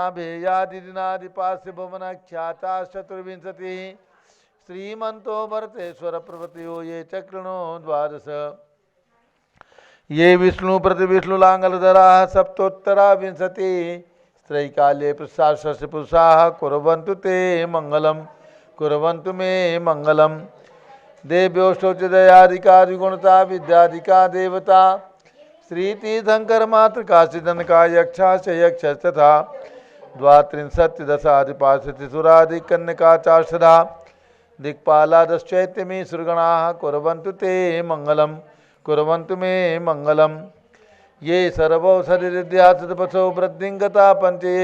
नाभेयादिनादिपास्य भुवन ख्याता चतुर्विंशति श्रीमंतो भरतेश्वर प्रभृतियो ये चक्रणो द्वादश ये विष्णु प्रतिविष्णुलांगलधरा सप्तोत्तरा विंशति त्रैकाल्ये प्रसाद पुरुषाः कुर्वन्तु ते मंगलम कुर्वन्तु मे मंगलम देव्योष्टोचदयादिका विद्यादिका देवता श्रीतीर्थंकर मातृका सिद्धनका यक्षा च यक्ष तथा द्वात्रिंशत्दशादिपाशतिसुरादिकन्यका चार्षदा दिक्पालादश्चैत्यमी सुरगणाः कुर्वन्तु ते मंगलम कुर्वन्तु मे मंगलम ये सर्वौषधिरिद्यासदपसो वृद्धिंगता पंचे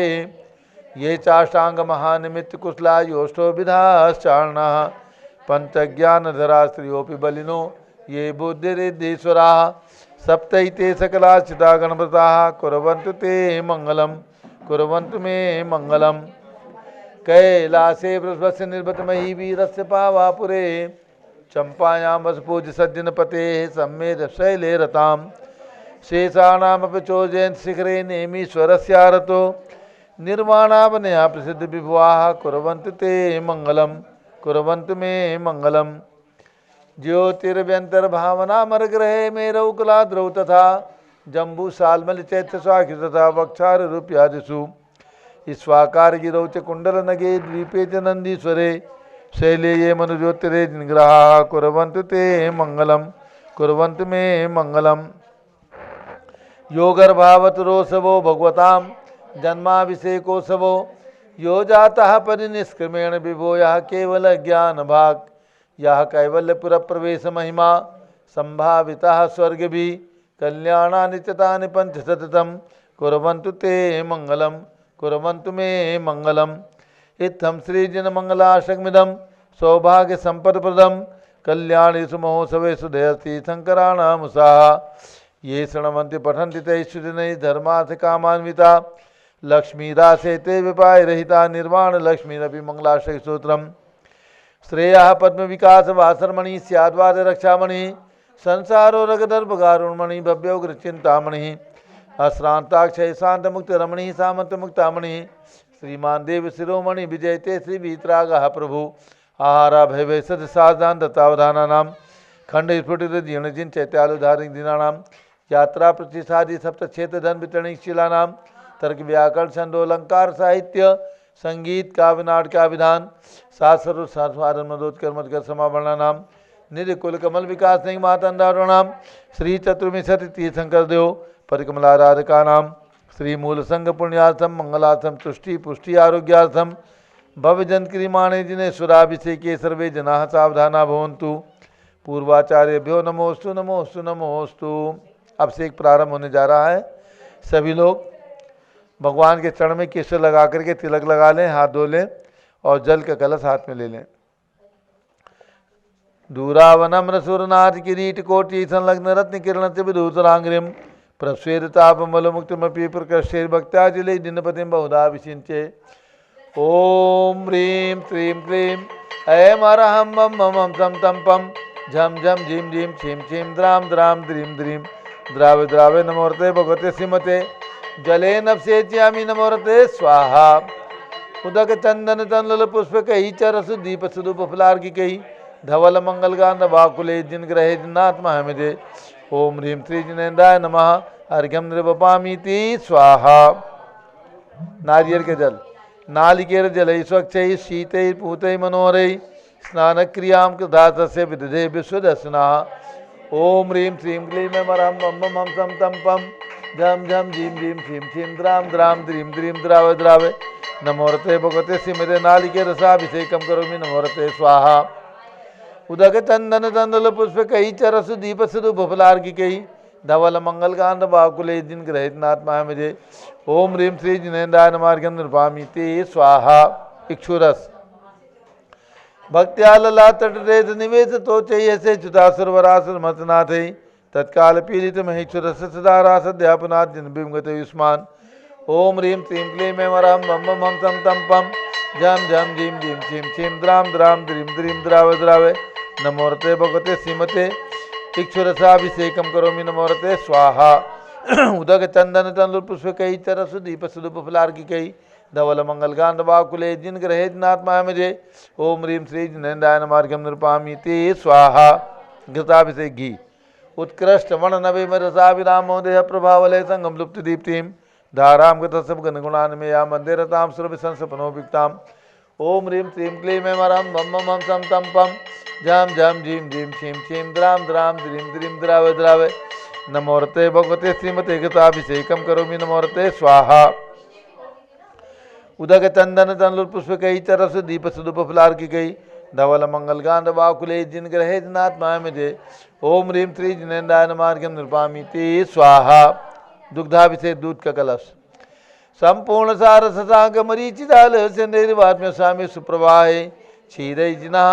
ये चाष्टांग महानिमित्त कुशला योष्टो विधाश्चार्णाः पंचज्ञानधरा स्त्रियोपि बलिनो ये बुद्धिरिद्धीश्वराः सप्तैते सकलाश्चिता गणव्रताः कुर्वन्तु ते मंगलम कुर्वन्तु मे मंगलम कैलासे वृषभस्य निर्भतमयी वीरस्य पावापुरे चंपायां वसपूज सज्जनपते सम्मेद शैले रतां शेषाणामपि चोजयन्त शिखरे नेमीश्वरस्यारतो निर्वाणावनया प्रसिद्ध विभुवाः कुर्वन्तु ते मंगलम कुर्वन्तु मे मंगलम ज्योतिर्व्यंतर्भावनामरग्रहे मेरौकलाद्रौ तथा जम्बूसाल्मल चैत्यसाखि तथा वक्षारूप्यादिषु स्वाकारगिरौ च कुण्डलनगे द्वीपे च नन्दीश्वरे शैले ये मनुज्योतिरे जिनग्रहाः कुर्वन्तु ते मंगलम कुर्वन्तु मे मंगलम योगर्भावतरोत्सवो भगवतां जन्माभिषेकोत्सवो यो जातः परिनिष्क्रमेण विभो यः केवल ज्ञान भाग यह कैवल्यपुर प्रवेश महिमा संभावितः स्वर्ग भी कल्याणानि चितानि पंचशतम कुर्वन्तु ते मंगलम कुर्वन्तु मे मंगलम इत्थं श्रीजन मंगलाशकमिदं सौभाग्य संपदप्रदं कल्याणेषु महोत्सवेषु दयति शंकराणामुषाः ये शृण्वन्ति पठन्ति तैः सुजनैः धर्मार्थ कामान्विता लक्ष्मीदासे ते विपायरहिता निर्वाण लक्ष्मीरपि मंगलाशक सूत्रम श्रेयः पद्म विकास वासरमणि स्याद्वाद रक्षामणि संसारो रगदर्भगारुणमणि भव्योग्र चिंतामणि अश्रांताक्षय शांत मुक्त रमणि सामंत मुक्तामणि श्रीमान देव शिरोमणि विजयते श्री वीतरागः प्रभु आहारा भय सद सावधान दत्तावधानानां खंड स्फुटित जीर्ण जिन चैत्यालुधारिक दिनानां यात्रा प्रतिष्ठादि सप्त क्षेत्र धन वितरणिक शिलानां तर्क व्याकरण छंदोलंकार साहित्य संगीत काव्य नाटका विधान शास्त्र शास्त्र मदोत्कर्मकर समावरणा नाम निधि कुल कमल विकास सिंह मातंडारोणाम श्री चतुर्विंशति तीर्थंकर देव परिकमलाराधका नाम श्री मूल संघ पुण्यार्थम मंगलार्थम तुष्टि पुष्टि आरोग्यार्थम भवजन क्रियमाणे जिन्हें सुराभिषेके सर्वे जना सावधाना भवन्तु पूर्वाचार्यभ्यो नमोस्तु नमोस्तु नमोस्तु। अभिषेक प्रारंभ होने जा रहा है। सभी लोग भगवान के चरण में केसर लगा करके तिलक लगा लें, हाथ धो लें और जल का कलश हाथ में ले लें। दूरावनम्र सुरनाथ किरीट कोटि संलग्न रत्न किरण से विधूतरांग्रिम प्रस्वेदतापमल मुक्तमपि प्रकृष्टेर भक्त्याजलि दिनपतिम बहुधा विचिन्त्ये। ओम ह्रीं श्रीं क्लीं ऐं अरहं मम मम सम तम पम झम झम झीम झीम छीम छीम द्राम द्राम द्रीम द्रीम द्रावे द्रावे नमोरते भगवते श्रीमते जले नभसेच्यामि नमोरते स्वाहा। उदक चंदन तंदल पुष्प कही चरस दीप सुदूप फलार्घि कही धवल मंगल गांध वाकुले जिन ग्रहे जिन्नात्मा हमिदे। ओम ह्रीं श्री जिनेन्द्राय नमः अर्घ्यम नृपपामीति स्वाहा। नारियल के जल नालिकेर जल स्वच्छ शीत पूत मनोहर स्नान क्रिया कृधातस्य विदधे विश्वदर्शना। ओम ह्रीं श्रीं क्लीं मरहं मम मम सम तम पम झम झम झीम झीम छीम छीम द्राम द्राम द्रीम द्रीम द्रावे द्रावे नमोरते भगवते श्रीमते नालिके रसाभिषेकम करोमि नमोरते स्वाहा। उदक चंदन तंदुल पुष्प कही चरस दीप सुदूप फलार्घि कही धवल मंगल कांत बाकुले जिन ग्रहित नात्मा मुझे। ओम ह्रीं श्री जिनेन्द्राय नमार्घ्यम नृपामि ते स्वाहा। इक्षुरस भक्त्या लला तटरेत निवेश तो चैय से च्युतासुरवरासुर मतनाथ तत्काल पीड़ित महेश्वर सदारा सद्यापनाथ जिन बिमगत युष्मान। ओम ह्रीं श्रीं क्लीं मरहं मम मम सम तम पम झम झम झीम झीम छीम छीम द्राम द्राम द्रीम द्रीम द्रावे द्रावे नमोरते भगवते श्रीमते इक्षुरसाभिषेकम करोमि नमोरते स्वाहा। उदक चंदन तंदुल पुष्प कई चरसु दीप सुदूप फलार्घि कई धवल मंगल गांधवाकुले जिन ग्रहे जिनात्मा मुझे ओम ह्रीं श्री जिनेन्द्राय नमार्घ्यम निरूपामी ते स्वाहा। घृताभिषेक घी उत्कृष्ट वर्ण नवे रसा विरामोदय प्रभावलय संगम लुप्त दीप्तिम धाराम गतसव गणगुणान में या मंदिरताम सुरभि संसपनोभिक्ताम ओम ह्रीं श्रीं क्लीं ऐं मरं मम मम सम तम पम झम झम झीम झीम छीम छीम द्राम द्राम द्रीम द्रीम द्रावय द्रावय नमोरते भगवते श्रीमते घृताभिषेकम करोमि नमोरते स्वाहा। उदक चंदन तंडुल पुष्प कई चरस दीप सुदुप फुलार की गई धवल मंगल गांध बाकुले जिन ग्रहे जिनात्मा मुझे ओम ह्रीं श्री जिनेन्द्राय नमार्घ्यम निरूपामी ते स्वाहा। दुग्धाभिषेक दूध का कलश संपूर्ण सार ससांग मरीचिदाल सिंधेरिवात्म्य स्वामी सुप्रवाहे क्षीरै जिना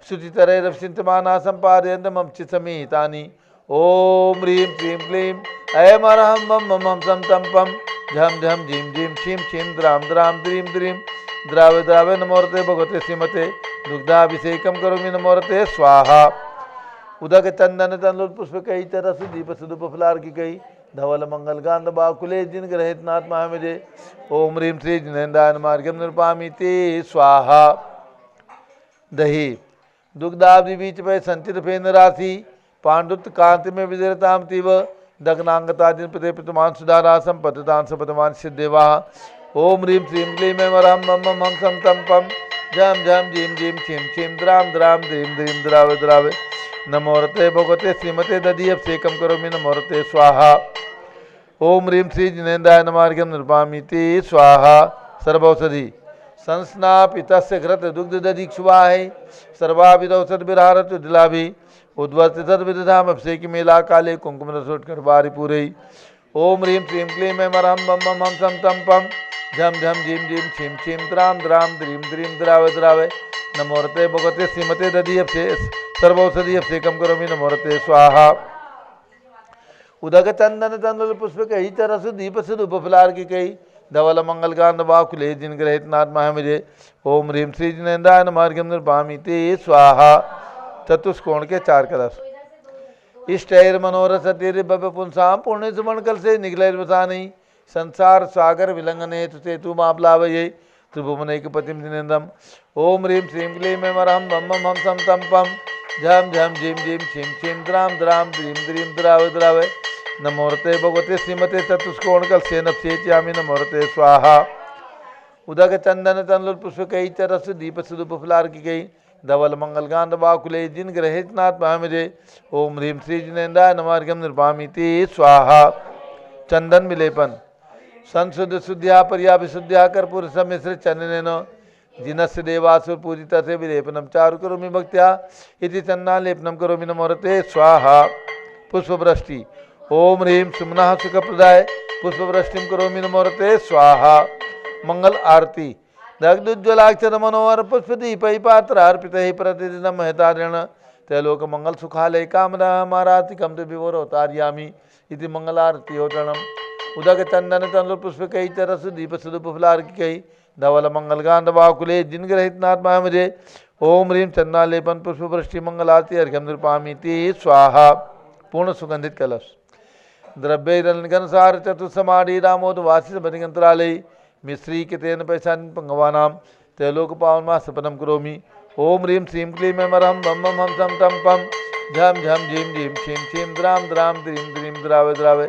शुचितरे रवसिंतमाना संपादयन्त मम चित्समीतानि ओम ह्रीं श्रीं क्लीं ऐं मरहं मम मम सम तम पम झम झम झीम झीम छीम छीम द्राम द्राम द्रीम द्रीम द्रावे द्रावे नमोरते भगवते श्रीमते दुग्धाभिषेकम करोमि नमोरते स्वाहा। उदक चंदन तंडुल पुष्प कई तरस दीप सुदुप फुलार की कई धवल मंगल गांध बाकुले जिन ग्रहित नात्मा मुझे ओम ह्रीं श्री जिनेन्द्राय नमार्घ्यम निरूपामी ते स्वाहा। दही दुग्धाब्धि बीच पे संचित फेन राशि पांडुत कांति में विजयताम तीव दग्नांगता दिन प्रति प्रतिमान सुधारा संपततान सपतमान सिद्धेवा ओम ह्रीं श्रीं क्लीं ऐं मरहं मम मम सम तम पम झम झम झीम झीम छीम छीम द्राम द्राम द्रीम द्रीम द्रावे द्रावे नमोरते भगवते श्रीमते दधिअभिषेकम करोमि नमोरते स्वाहा। ओम ह्रीं श्री जिनेन्द्राय नमार्घ्यम निरूपामी ते स्वाहा। सर्वौषधि संस्नापितस्य घृत दुग्ध दधिक्षुवाहे सर्वाभिदौषध विरहारत दिलाभि उद्वर्त तद्विधाम अभिषेक मेला काले कुंकुम रसोटकर बारी पूरे ओम ह्रीं श्रीं क्लीं ऐं मरहं मम मम सम तम पम झम झम झीम झीम छीम छीम द्राम द्राम द्रीम द्रीम द्रावे द्रावे नमोरते भगवते श्रीमते दधिअभिषेक सर्वौषधि अभिषेकम करोमि नमोरते स्वाहा। उदक चंदन तंडुल पुष्प कही चरस दीप सुदुप फुलार की कही धवल मंगल गांध बाकुले जिन ग्रहित नात्मा मुझे ओम ह्रीं श्री जिनेन्द्राय नमार्घ्यम निरूपामी ते स्वाहा। चतुष्कोण के 4 कलश इष्टैर मनोरथ सतीर भव्य पुंसाम पुण्य सुमन कल से निगलैर वसानी संसार सागर विलंघने तुसे तू मापलावये त्रिभुवनैक पतिम जिनेन्द्रम ओम ह्रीं श्रीं क्लीं ऐं मरहं मम मम सम तम पम झम झम झीम झीम छीम छीम द्राम द्राम द्रीम द्रीम द्रावे द्रावे नमोरते भगवते श्रीमते चतुष्कोण कल से नप्सेच्यामि नमोरते स्वाहा। उदक चंदन तंडुल पुष्प कई चरस दीप सुदुप फुलार की गई धवल मंगल गांध बाकुले जिन ग्रहित नात्मा मुझे ओम ह्रीं श्री जिनेन्द्राय नमार्घ्यम निरूपामी ते स्वाहा। चंदन विलेपन संशुद्ध शुद्ध्या पर्या विशुद्ध्या कर्पूर सम्मिश्र चंदनेन जिनस्य देवासुर पूजिता से विलेपनम चारु करोमि भक्त्या इति चंदनालेपनम करोमि नमोरते स्वाहा। पुष्पवृष्टि ओम ह्रीं सुमनः सुखप्रदाय पुष्पवृष्टिम करोमि नमोरते स्वाहा। मंगल आरती दग्धोज्ज्वलाक्षर मनोहर पुष्पदीपै पात्रार्पितैः प्रतिदिनं महतारेण त्रैलोक मंगल सुखालय कामना मारातिकं तु विवरोतार्यामि इति मंगलारतीयोतरणम्। उदक चंदन तंडुल पुष्प कई चरस दीप सुदुप फुलार की कई धवल मंगल गांध बाकुले जिन ग्रहित नात्मा मुझे ओम ह्रीं चंदनालेपन पुष्पवृष्टि मंगलारती अर्घ्यम निरूपामी ते स्वाहा। पूर्ण सुगंधित कलश द्रव्यैरलघनसार चतुस्समाडी रामोदवासी बनिगंतरालय मिश्री के तेन पैसान पंगवानाम त्रैलोक पावनमा सपनम करोमि ओम ह्रीं श्रीं क्लीं ऐं मरहं मम मम सम तम पम झम झम झीम झीम छीम छीम द्राम द्राम द्रीम द्रीम द्रावे द्रावे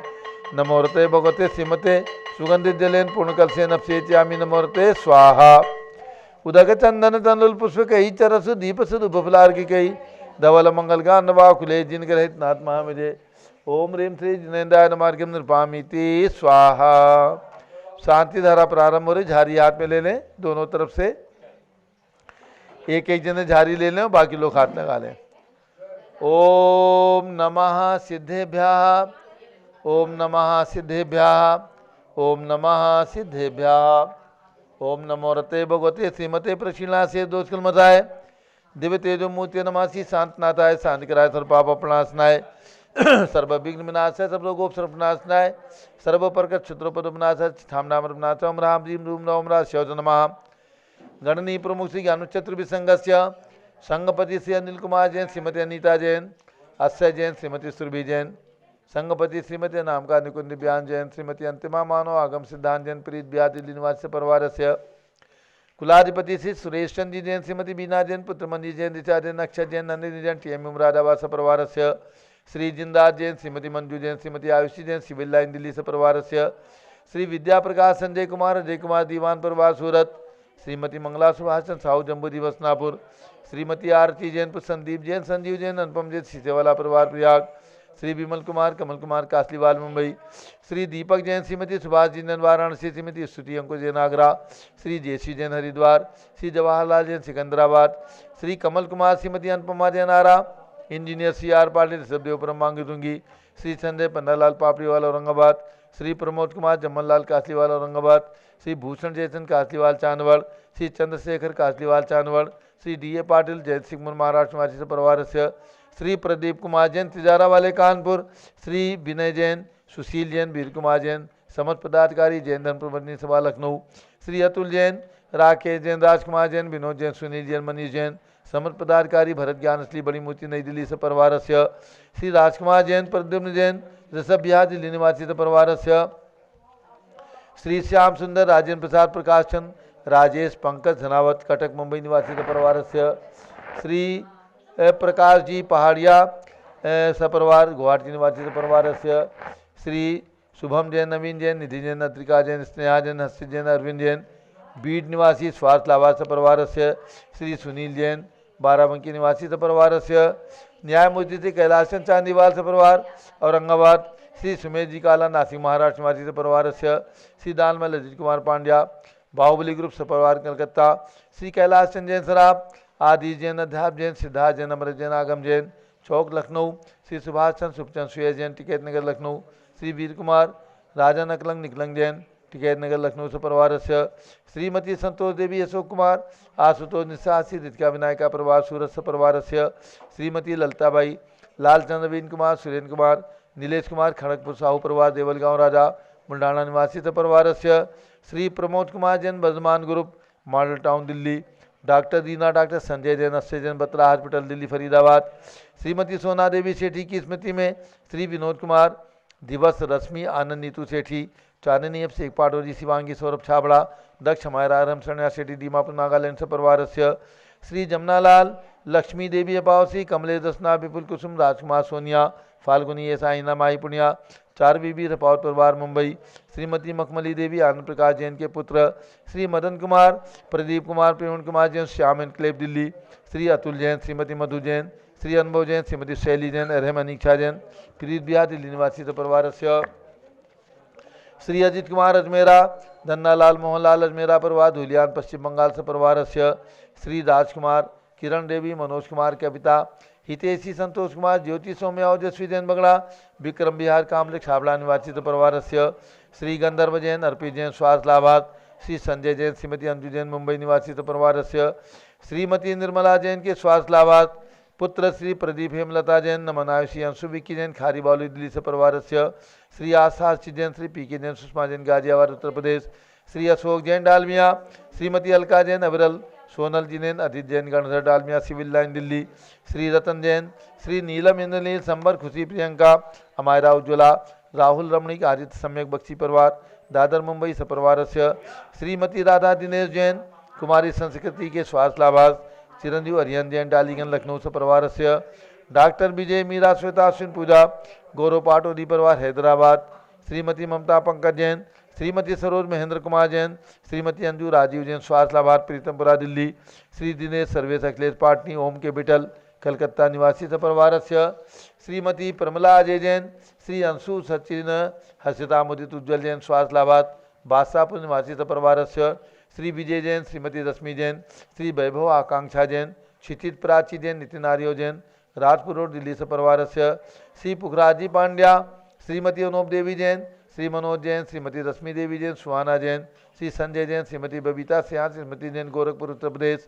नमोरते भगवते श्रीमते सुगंधित जलेन पूर्णकल से नप्सेच्यामि नमोरते स्वाहा। उदक चंदन तंडुल पुष्प कही चरस दीप सुदुप फुलार की कही धवल मंगल गांध बाकुले जिन ग्रहित नात्मा मुझे ओम ह्रीं श्री जिनेन्द्राय नमार्घ्यम निरूपामी ते स्वाहा। शांति धारा प्रारंभ हो रही, झारी हाथ में ले लें दोनों तरफ से, एक एक जने झारी ले लें, बाकी लोग हाथ लगा लें। ओम नमः सिद्धेभ्यः, ओम नमः सिद्धेभ्यः, ओम नमः सिद्धेभ्यः। ओम नमो रते भगवते श्रीमते प्रशीला से दोषकल मताय दिव्य तेजो मूर्ति नमासी शांतनाथाय शांति कराय सर्व पाप प्रणाशनाय सर्व विघ्न विनाशाय सर्व लोगोप सर्व प्रणाशनाय सर्व प्रकट क्षत्रोपद विनाशाय ठाम नाम विनाशाय ओम राम जीम रूम नवम राज शौच नमः। गणनी प्रमुख श्री ज्ञानचत्र विसंगस्य संगपति श्री अनिल कुमार जैन, श्रीमती अनीता जैन, अक्षय जैन, श्रीमती सुरभि जैन, संगपति श्रीमती नामका निकुंज बयान जैन, श्रीमती अंतिमा मानव आगम सिद्धांत जैन, प्रीत बिहार दिल्ली निवासी परिवार से कुलाधिपति श्री सुरेश चंद जी जैन, श्रीमती बीना जैन, पुत्र मंजी जैन, ऋचा जैन, अक्षय जैन, नंदिनी जैन, टीएम मुरादाबाद परिवार से श्री जिंदास जैन, श्रीमती मंजू जैन, श्रीमती आयुषी जैन, सिविल लाइन दिल्ली से परिवार से श्री विद्या प्रकाश संजय कुमार, अजय कुमार दीवान परिवार सूरत, श्रीमती मंगला सुभाष चंद साहू जम्बू दिवस नापुर, श्रीमती आरती जैन, संदीप जैन, संजीव जैन, अनुपम जैन सीसेवाला परिवार Prayag, Shri Vimal Kumar Kamal Kumar Kasliwal Mumbai, Shri Deepak Jain, Shrimati Subhash ji Jain Varanasi, Shrimati Stuti Ankush Jain Agra, Shri Jayshree Jain Haridwar, Shri Jawaharlal Jain Secunderabad, Shri Kamal Kumar, Shrimati Anupama Jain Arrah, engineer C R Patil Rishabhdevpuram Mangitungi, Shri Sanjay Pannalal Papriwal Aurangabad, Shri Pramod Kumar Jamnalal Kasliwal Aurangabad, Shri Bhushan Jaichand Kasliwal Chandwad, Shri Chandrashekhar Kasliwal Chandwad, Shri D A Patil Jait Singh Maharashtra निवासी से परिवार से श्री प्रदीप कुमार जैन तिजारा वाले कानपुर, श्री विनय जैन, सुशील जैन, वीर कुमार जैन समस्त पदाधिकारी जैन धर्म प्रबंधनी सभा लखनऊ, श्री अतुल जैन, राकेश जैन, राजकुमार जैन, विनोद जैन, सुनील जैन, मनीष जैन समस्त पदाधिकारी भरत ज्ञान असली बड़ी मूर्ति नई दिल्ली से परिवार से श्री राजकुमार जैन, प्रद्युम्न जैन ऋषभ बिहार दिल्ली निवासी से परिवार से श्री श्याम सुंदर, राजेंद्र प्रसाद, प्रकाश चंद, राजेश, पंकज धनावत कटक मुंबई निवासी से परिवार से श्री प्रकाश जी पहाड़िया सपरिवार गुवाहाटी निवासी परिवार से श्री शुभम जैन, नवीन जैन, निधि जैन, अत्रिका जैन, स्नेहा जैन, हर्षित जैन, अरविंद जैन बीड निवासी स्वास्थ्य लाभार्थ परिवार से श्री सुनील जैन, बाराबंकी निवासी परिवार से न्यायमूर्ति श्री कैलाशचंद चांदीवाल परिवार औरंगाबाद, श्री सुमेश जी काला नासिक महाराष्ट्र निवासी परिवार से श्री दानमल अजीत कुमार पांड्या बाहुबली ग्रुप परिवार कलकत्ता, श्री कैलाशचंद जैन सराफ, आदि जैन, अध्याप जैन, सिद्धार्थ जैन, अमृत जैन, आगम जैन चौक लखनऊ, श्री सुभाष चंद सुखचंद सुयश जैन टिकैत नगर लखनऊ, श्री वीर कुमार राजा नकलंग निकलंग जैन टिकैत नगर लखनऊ से परिवार से श्रीमती संतोष देवी, अशोक कुमार, आशुतोष निशा, श्री रितिका विनायका परिवार सूरत से परिवार से श्रीमती ललताबाई, लालचंद, नवीन कुमार, सुरेंद्र कुमार, नीलेश कुमार, खड़गपुर साहू परिवार देवलगांव राजा बुल्ढाना निवासी से परिवार से Shri Pramod Kumar Jain, Vardhaman group model town Delhi, doctor Deena, doctor Sanjay Jain, Akshay Jain, Batra hospital Delhi Faridabad, Shrimati Sona Devi सेठी की स्मृति में श्री विनोद कुमार, दिवस, रश्मि, आनंद, नीतू सेठी, चांदनी एफ शेख पाटोजी, शिवांगी, सौरभ छाबड़ा, दक्ष, मायरा, रमसण्या सेठी, दीमापुर नागालैंड से परिवार से श्री जमुनालाल, लक्ष्मी देवी अपावसी, कमलेश दसना, विपुल कुसुम, राजकुमार सोनिया, फाल्गुनी एस, आईना माई पुनिया, चार बीबी रपावत परिवार मुंबई, श्रीमती मखमली देवी, आनंद प्रकाश जैन के पुत्र, श्री मदन कुमार, प्रदीप कुमार, प्रवीण कुमार जैन, श्याम एनक्लेव दिल्ली, श्री अतुल जैन, श्रीमती मधु जैन, श्री अनुभव जैन, श्रीमती शैली जैन, अरहम अनीक्षा जैन, प्रीत बिहार दिल्ली निवासी से परिवार से श्री अजित कुमार अजमेरा, धन्नालाल मोहनलाल अजमेरा परिवार धुलियान पश्चिम बंगाल से परिवार से श्री राजकुमार, किरण देवी, मनोज कुमार, कविता, हितेशी, संतोष कुमार, ज्योति सौम्या, ओजस्वी जैन बगड़ा, विक्रम बिहार कामले छाबड़ा निवासी परिवार से श्री गंधर्व जैन, अर्पित जैन, स्वास्थ्य लाभार्थ, श्री संजय जैन, श्रीमती अंजू जैन, मुंबई निवासी परिवार से श्रीमती निर्मला जैन के स्वास्थ्य लाभार्थ, पुत्र श्री प्रदीप हेमलता जैन, नमन आयुषी, अंशु विक्की जैन, खारी बाउली दिल्ली से परिवार से श्री आशा जैन, श्री पी के जैन, सुषमा जैन, गाजियाबाद उत्तर प्रदेश, श्री अशोक जैन डालमिया, श्रीमती अलका जैन, अविरल, सोनल जी जैन, अदित जैन, गणधर डालमिया, सिविल लाइन दिल्ली, श्री रतन जैन, श्री नीलम इंद्रनील, संबर, खुशी प्रियंका, अमायरा उज्ज्वला, राहुल रमणिक, आदित्य सम्यक बख्शी परिवार दादर मुंबई से परिवार से श्रीमती राधा दिनेश जैन, कुमारी संस्कृति के स्वास्थ्य लाभार्थ, चिरंजीव अरियन जैन, डालीगंज लखनऊ से परिवार से डॉक्टर विजय, मीरा, श्वेता, अश्विन पूजा, गौरव पाटोदी परिवार हैदराबाद, श्रीमती ममता पंकज जैन, श्रीमती सरोज महेंद्र कुमार जैन, श्रीमती अंजू राजीव जैन, स्वास्थ्य लाभार्थ प्रीतमपुरा दिल्ली, श्री दिनेश सर्वेश अखिलेश पाटनी, ओम के बिटल कलकत्ता निवासी से परिवार से श्रीमती प्रमला अजय जैन, श्री अंशु सचिन, हर्षिता मुदित उज्ज्वल जैन, स्वास्थ्य लाभार्थ बादशाहपुर निवासी से परिवार से श्री विजय जैन, श्रीमती रश्मि जैन, श्री वैभव आकांक्षा जैन, क्षितिज प्राची जैन, नितिन आर्यो जैन, राजपुर रोड दिल्ली से परिवार से श्री पुखराजी पांड्या, श्रीमती अनूप देवी जैन, श्री मनोज जैन, श्रीमती रश्मि देवी जैन, सुहाना जैन, श्री संजय जैन, श्रीमती बबीता सिंह, श्रीमती जैन, गोरखपुर उत्तर प्रदेश,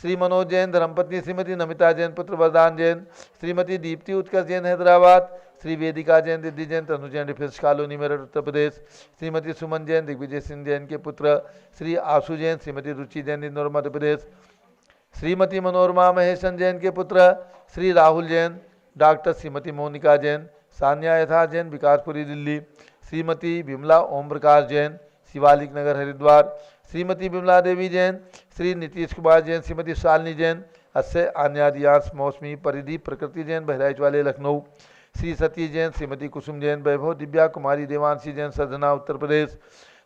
श्री मनोज जैन, धर्मपत्नी श्रीमती नमिता जैन, पुत्र वरदान जैन, श्रीमती दीप्ति उत्कर्ष जैन, हैदराबाद, श्री वेदिका जैन, रिद्धि जैन, तनु जैन, डिफेंस कॉलोनी मेरठ उत्तर प्रदेश, श्रीमती सुमन जैन, दिग्विजय सिंह जैन के पुत्र, श्री आशु जैन, श्रीमती रुचि जैन, इंदौर मध्य प्रदेश, श्रीमती मनोरमा महेशन जैन के पुत्र, श्री राहुल जैन, डॉक्टर श्रीमती मोनिका जैन, सान्या यथा जैन विकासपुरी दिल्ली, श्रीमती विमला ओम प्रकाश जैन शिवालिक नगर हरिद्वार, श्रीमती विमला देवी जैन, श्री नीतीश कुमार जैन, श्रीमती शालिनी जैन, अस्य आन्यादियांश मौसमी परिधि प्रकृति जैन बहराइच वाले लखनऊ, श्री सती जैन, श्रीमती कुसुम जैन, वैभव दिव्या कुमारी देवांशी जैन सधना उत्तर प्रदेश,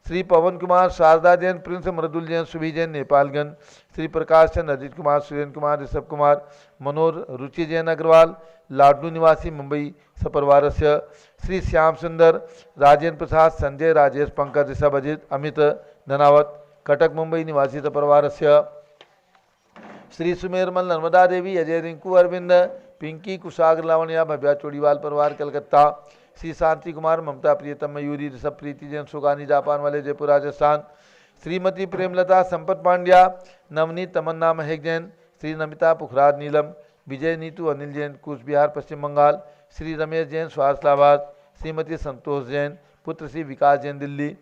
श्री पवन कुमार शारदा जैन, प्रिंस मृदुल जैन, सुभी जैन नेपालगंज, श्री प्रकाश चंद, अजित कुमार, सुरेंद्र कुमार, ऋषभ कुमार, मनोज रुचि जैन अग्रवाल, लाडलू निवासी मुंबई सपरिवारस्य, श्री श्याम सुंदर, राजेंद्र प्रसाद, संजय, राजेश, पंकज, ऋषभ, अजित, अमित धनावत, कटक मुंबई निवासी सपरिवारस्य, श्री सुमेरमल, नर्मदा देवी, अजय, रिंकू, अरविंद, पिंकी, कुशाग्र, लावण्या, भव्या चोड़ीवाल परिवार कलकत्ता, श्री शांति कुमार, ममता, प्रियतम, मयूरी, ऋषभ, प्रीति जैन, सुगानी जापान वाले जयपुर राजस्थान, श्रीमती प्रेमलता, संपत पांड्या, नवनीत, तमन्ना, महेक जैन, श्री नमिता, पुखराज, नीलम, विजय, नीतू, अनिल जैन, कूच बिहार पश्चिम बंगाल, श्री रमेश जैन, स्वास्थलाबाद, श्रीमती संतोष जैन, पुत्र श्री विकास जैन दिल्ली,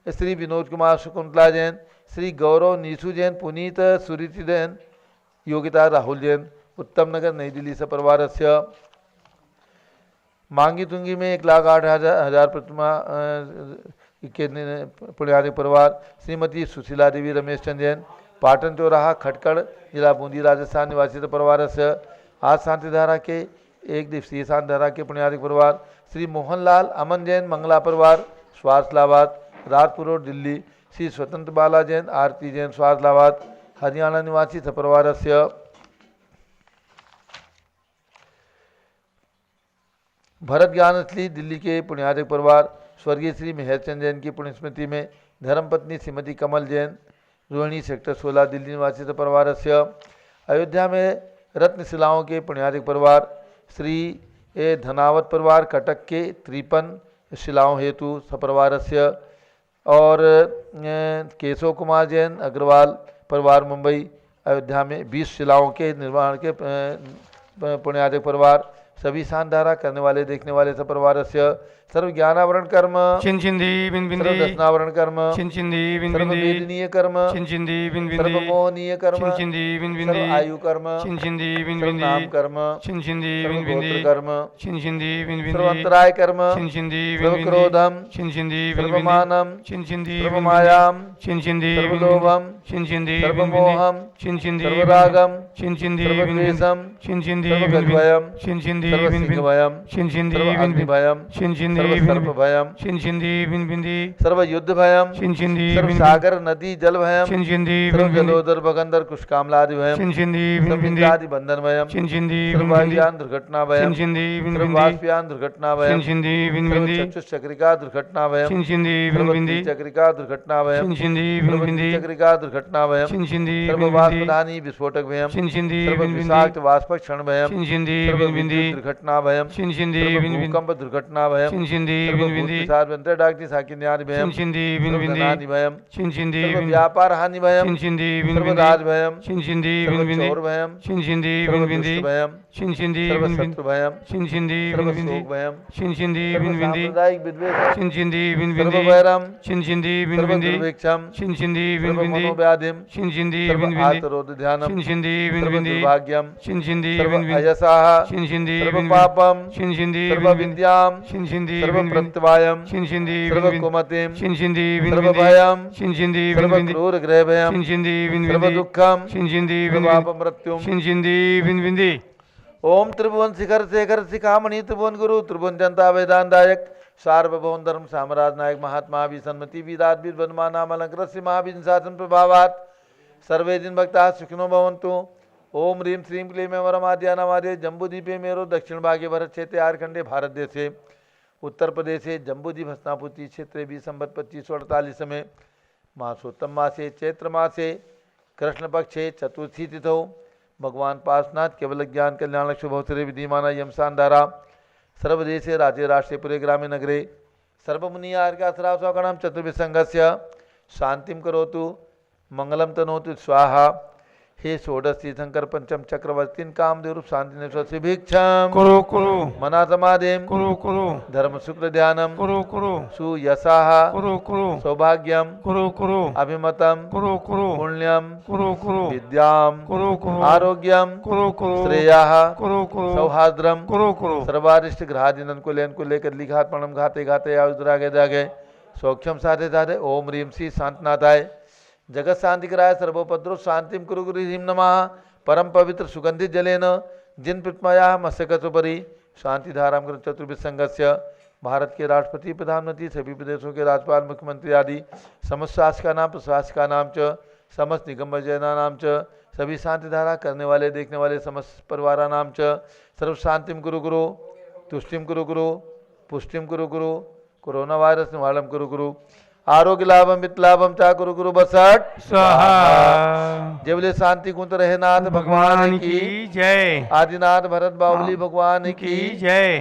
श्री विनोद कुमार, शकुंतला जैन, श्री गौरव, नीसू जैन, पुनीत, सुरीति जैन, योगिता, राहुल जैन, उत्तम नगर नई दिल्ली सपरिवारस्य, मांगी तुंगी में 1,08,000 प्रतिमा के पुण्यादि परिवार, श्रीमती सुशीला देवी, रमेश चंद जैन, पाटन चौराहा खटकड़ जिला बूंदी राजस्थान निवासी परिवार से आज शांति धारा के एक दिवसीय शांति धारा के पुण्यादि परिवार, श्री मोहनलाल, अमन जैन, मंगला परिवार स्वास्थलाबाद, राजपुर रोड दिल्ली, श्री स्वतंत्र बाला जैन, आरती जैन स्वास्थलाबाद, हरियाणा निवासी सपरिवार से, भरत ज्ञान असली दिल्ली के पुण्यादि परिवार, स्वर्गीय श्री मेहरचंद जैन की पुण्यस्मृति में धर्मपत्नी श्रीमती कमल जैन, रोहिणी सेक्टर 16 दिल्ली निवासी परिवार से, अयोध्या में रत्नशिलाओं के पुण्यादि परिवार, श्री ए धनावत परिवार कटक के 53 शिलाओं हेतु सपरिवार से, और केशव कुमार जैन अग्रवाल परिवार मुंबई अयोध्या में 20 शिलाओं के निर्माण के पुण्यादि परिवार, सभी शानधारा करने वाले देखने वाले सपरिवार से, सर्व ज्ञानावरण कर्म चिंचिंदी बिंबिंदी, सर्व दर्शनावरण कर्म चिंचिंदी सर्व बिंबिंदी, वेदनीय कर्म चिंचिंदी सर्व बिंबिंदी, मोहनीय कर्म चिंचिंदी बिंबिंदी, सर्व आयु कर्म चिंचिंदी सर्व बिंबिंदी, नाम कर्म चिंचिंदी सर्व बिंबिंदी, गोत्र कर्म चिंचिंदी सर्व बिंबिंदी, अंतराय कर्म चिंचिंदी सर्व बिंबिंदी, क्रोधम चिंचिंदी सर्व बिंबिंदी, मानम चिंचिंदी सर्व बिंबिंदी, मायाम चिंचिंदी सर्व बिंबिंदी, लोभम चिंचिंदी सर्व बिंबिंदी, मोहम चिंचिंदी सर्व बिंबिंदी, रागम चिंचिंदी सर्व बिंबिंदी, द्वेषम चिंचिंदी सर्व बिंबिंदी, गजभयम चिंचिंदी सर्व बिंबिंदी, सिंहभयम चिंचिंदी सर्व बिंबिंदी, अग्निभयम चिंचिंदी सर्व बिंबिंदी, सर्पभयम चिंचिंदी बिंबिंदी, सर्व युद्ध भयम चिंचिंदी सर्व बिंबिंदी, सागर नदी जल भयम चिंचिंदी सर्व बिंबिंदी, जलोदर भगंदर कुशकामलादि भयम चिंचिंदी सर्व बिंबिंदी, इंद्रादि बंधन भयम चिंचिंदी सर्व बिंबिंदी, वायुयान दुर्घटना भयम चिंचिंदी सर्व बिंबिंदी, वाष्पयान दुर्घटना भयम चिंचिंदी सर्व बिंबिंदी, चक्षुश्चक्रिका दुर्घटना भयम चिंचिंदी सर्व बिंबिंदी, चक्रिका दुर्घटना भयम चिंचिंदी सर्व बिंबिंदी, चक्रिका दुर्घटना भयम चिंचिंदी सर्व बिंबिंदी, वाष्पदानी विस्फोटक भयम चिंचिंदी सर्व बिंबिंदी, विषाक्त वाष्प क्षण भयम चिंचिंदी सर्व बिंबिंदी, विद्युत दुर्घटना भयम चिंचिंदी सर्व बिंबिंदी, भूकंप दुर्घटना भयम चिंचिंदी सर्व भूत बिंबिंदी, पिशाच अंतर्डाग्नि साकिन्यादि भयम चिंचिंदी सर्व बिंबिंदी, धनानि भयम चिंचिंदी सर्व बिंबिंदी, व्यापार हानि भयम चिंचिंदी सर्व बिंबिंदी, राज भयम चिंचिंदी सर्व बिंबिंदी, चौर भयम चिंचिंदी सर्व बिंबिंदी, दुष्ट भयम चिंचिंदी सर्व बिंबिंदी, शत्रु भयम चिंचिंदी सर्व बिंबिंदी, शोक भयम चिंचिंदी सर्व बिंबिंदी, सांप्रदायिक विद्वेष चिंचिंदी सर्व बिंबिंदी, वैरम चिंचिंदी सर्व बिंबिंदी, दुर्भिक्षम चिंचिंदी सर्व बिंबिंदी, मनोव्याधिम चिंचिंदी सर्व बिंबिंदी, आर्तरोध ध्यानम चिंचिंदी सर्व बिंबिंदी, दुर्भाग्यम चिंचिंदी सर्व बिंबिंदी, अयसाः चिंचिंदी सर्व बिंबिंदी, पापम चिंचिंदी सर्व बिंबिंदी, विद्याम चिंचिंदी सर्व बिंबिंदी, प्रत्यवायम चिंचिंदी सर्व बिंबिंदी, कुमतिम चिंचिंदी सर्व बिंबिंदी, भयम चिंचिंदी सर्व बिंबिंदी, क्रूर ग्रह भयम चिंचिंदी सर्व बिंबिंदी, दुःखम चिंचिंदी सर्व बिंबिंदी, अपमृत्युम चिंचिंदी बिंबिंदी। ओम त्रिभुवन शिखर शेखर शिखामणि त्रिभुवन गुरु त्रिभुवन जनता वेदांतायक सार्वभौम धर्म साम्राज्य नायक महात्मा विसन्मति विदात वीर वनमा नाम अलंकृत श्री महावीर शासन प्रभावात सर्वे दिन भक्ता सुखिनो भवन्तु। ओम ह्रीं श्रीं क्लीं वरमाद्या नमादे जम्बूद्वीपे मेरो दक्षिण भागे भरत क्षेत्रे आर्खंडे भारत देशे उत्तर प्रदेशे जम्बूद्वीप हस्तिनापुरी क्षेत्रे भी संवत् 2548 में मासोत्तम मासे चैत्र मासे कृष्ण पक्षे चतुर्थी तिथौ भगवान पार्श्वनाथ केवल ज्ञान कल्याण शुभोत्तरे विधिमाना यमसान धारा सर्वदेशे राज्य राष्ट्रे पुरे ग्रामे नगरे सर्वमुनि आर्गासरासगणम चतुर्विसंगस्य शांतिम करोतु मंगलम तनोतु स्वाहा। हे षोडशी शंकर पंचम चक्रवर्ती कामदेव रूप शांति स्वस्य भिक्षम कुरु कुरु मना समाधिम कुरु कुरु धर्म शुक्र ध्यानम कुरु कुरु सुयसाह कुरु कुरु सौभाग्यम कुरु कुरु अभिमतम कुरु कुरु पुण्यम कुरु कुरु विद्याम कुरु कुरु आरोग्यम कुरु कुरु श्रेया कुरु कुरु सौहार्द्रम कुरु कुरु सर्वारिष्ट ग्रहादिनन को लेन को लेकर लिखात पणम घाते घाते आयुद्रागे जागे सौख्यम साधे साधे ओम ह्रीम श्री शांतनाथाय जगत शांति कराय सर्वोपद्रो शांतिम कुरु गुरु ह्रीम नमः परम पवित्र सुगंधित जलेन जिन प्रतिमया मत्स्यकसुपरि शांति धाराम कर चतुर्विद संघस्य भारत के राष्ट्रपति प्रधानमंत्री सभी प्रदेशों के राज्यपाल मुख्यमंत्री आदि समस्त शासका नाम प्रशासका नाम च समस्त निगम जैना नाम च सभी शांति धारा करने वाले देखने वाले समस्त परिवारा नाम च सर्व शांतिम कुरु गुरु तुष्टिम कुरु गुरु पुष्टिम कुरु गुरु कोरोना वायरस निवारणम कुरु गुरु आरोग्य लाभम वित्त लाभम चा कुरु गुरु बसट स्वाहा जय बोले शांति कुंत रहे नाथ भगवान की जय आदिनाथ भरत बाहुली भगवान की जय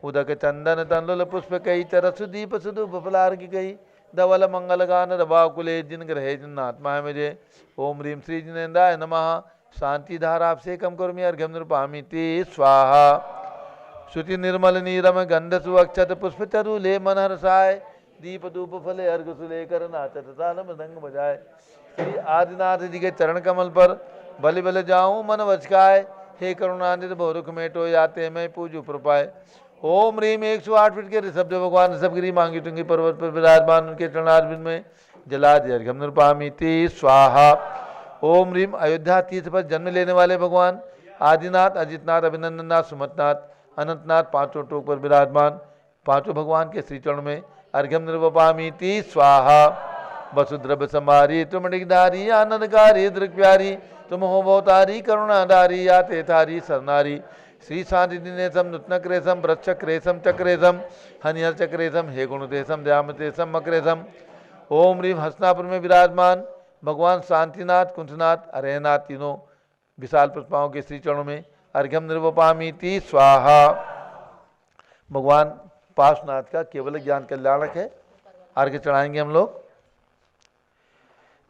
उदक चंदन तंडुल पुष्प कई चरस दीप सुधु बफलार की गई धवल मंगल गान रवाकुले जिन ग्रहे जिन आत्मा है मुझे ओम ह्रीम श्री जिनेन्द्राय नमः शांति धारा आपसे कम करुमी अर्घ्यम निरुपामिति स्वाहा श्रुति निर्मल नीरम गंध सुअक्षत पुष्प चरुले मन हर्षाय दीप धूप फले अर्घ सुलेकर नाचत ताल मृदंग बजाए श्री आदिनाथ जी के चरण कमल पर बलि बल जाऊं मन वचकाय हे करुणानिध बहुरुख मेटो याते मैं पूजू प्रपाय ओम ह्रीम 108 फीट के ऋषभ भगवान ऋषभगिरी मांगी टुंगी पर्वत पर विराजमान उनके चरणारविंद में जलादि अर्घ्यम निरुपामिति स्वाहा ओम ह्रीम अयोध्या तीर्थ पर जन्म लेने वाले भगवान आदिनाथ अजितनाथ अभिनंदननाथ सुमतनाथ अनंतनाथ पांचों टोक पर विराजमान पांचों भगवान के श्री चरण में अर्घ्यम निरुपामिति स्वाहा वसुद्रव्य संभारी तुम डिगधारी आनंदकारी दृक प्यारी तुम हो बहुतारी करुणाधारी याते थारी सरनारी श्री शांति दिनेशम नूतनक्रेशम वृक्षक्रेशम चक्रेशम हनिहर चक्रेशम हे गुणदेशम दयामतेशम मक्रेशम ओम ह्रीम हसनापुर में विराजमान भगवान शांतिनाथ कुंठनाथ अरहनाथ तीनों विशाल प्रतिमाओं के श्री चरणों में अर्घ्यम निरुपामिति स्वाहा भगवान पार्श्वनाथ का केवल ज्ञान कल्याणक है। अर्घ्य चढ़ाएंगे हम लोग।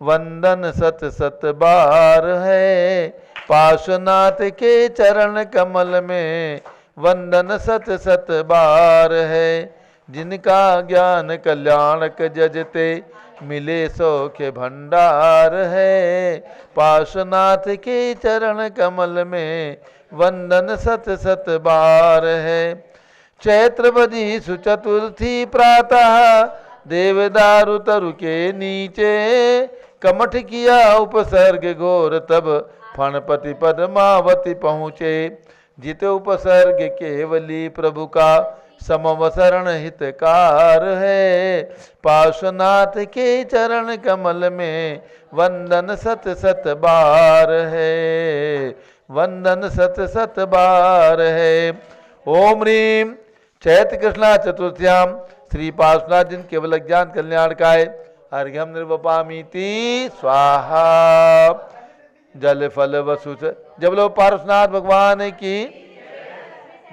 वंदन सत सत बार है पार्श्वनाथ के चरण कमल में, वंदन सत सत बार है जिनका ज्ञान कल्याणक जजते मिले सौख्य भंडार है। पार्श्वनाथ के चरण कमल में वंदन सत सत बार है। चैत्रवदी सुचतुर्थी प्रातः देवदारु तरु के नीचे, कमठ किया उपसर्ग घोर तब फणपति पद्मावती पहुँचे। जित उपसर्ग केवली प्रभु का समवसरण हितकार है। पार्श्वनाथ के चरण कमल में वंदन सत सत बार है, वंदन सत सत बार है। ओम ह्रीम चैत्र कृष्णा चतुर्थ्याम श्री पार्श्वनाथ जिन केवल ज्ञान कल्याणकाय अर्घ्यम निरुपामिति स्वाहा। जल फल वसु जब लो पार्श्वनाथ भगवान की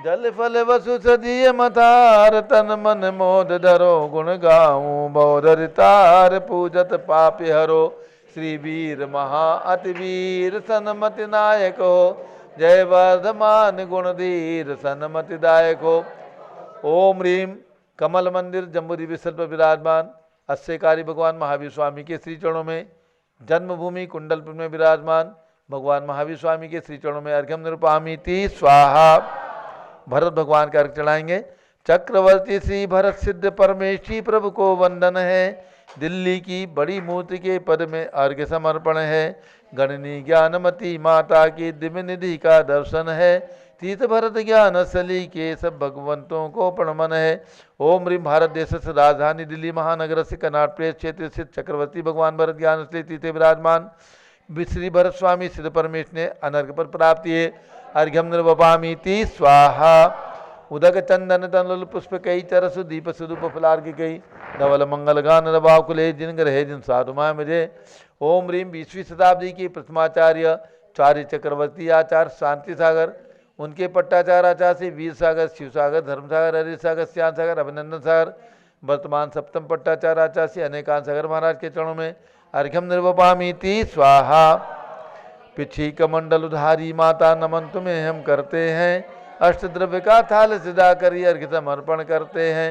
जल फल वसु सदीय मतार तन मन मोद धरो गुण गाऊं बौधरितार पूजत पापि हरो। श्री वीर महा अति वीर सन्मति नायक हो, जय वर्धमान गुणधीर सन्मति दायक हो। ओम ह्रीम कमल मंदिर जम्बूरी विसल पर विराजमान अस्यकारी भगवान महावीर स्वामी के श्री चरणों में, जन्मभूमि कुंडलपुर में विराजमान भगवान महावीर स्वामी के श्री चरणों में अर्घ्यम निरुपामिति स्वाहा। भरत भगवान का अर्घ्य चढ़ाएंगे। चक्रवर्ती श्री भरत सिद्ध परमेश्वरी प्रभु को वंदन है। दिल्ली की बड़ी मूर्ति के पद में अर्घ्य समर्पण है। गणनी ज्ञानमती माता की दिव्य निधि का दर्शन है। तीर्थ भरत ज्ञान सली के सब भगवंतों को प्रणमन है। ओम ह्रीम भारत देश से राजधानी दिल्ली महानगर से कर्नाटक प्रेस क्षेत्र स्थित चक्रवर्ती भगवान भरत ज्ञान सली तीर्थे विराजमान श्री भरत स्वामी सिद्ध परमेश्वर ने अनर्घ पर प्राप्ति है। अर्घ्यम निरुपामिति स्वाहा। उदक चंदन तनुल पुष्प कई चरसु दीप सुदूप फलार की कई धवल मंगल गान रवाकुले जिन ग्रहे जिन साधु माय मुझे। ओम ह्रीम 20वीं शताब्दी की प्रथमाचार्य चार्य चक्रवर्ती आचार्य शांति सागर, उनके पट्टाचार्य आचार्य से वीर सागर, शिव सागर, धर्म सागर, हरि सागर, श्याम सागर, अभिनंदन सागर, वर्तमान सप्तम पट्टाचार्य आचार्य से अनेकांत सागर महाराज के चरणों में अर्घ्यम निरुपामिति स्वाहा। पिछी कमंडल उधारी माता नमन तुम्हें हम करते हैं। अष्टद्रव्य का थाल सजा कर अर्घ्य समर्पण करते हैं।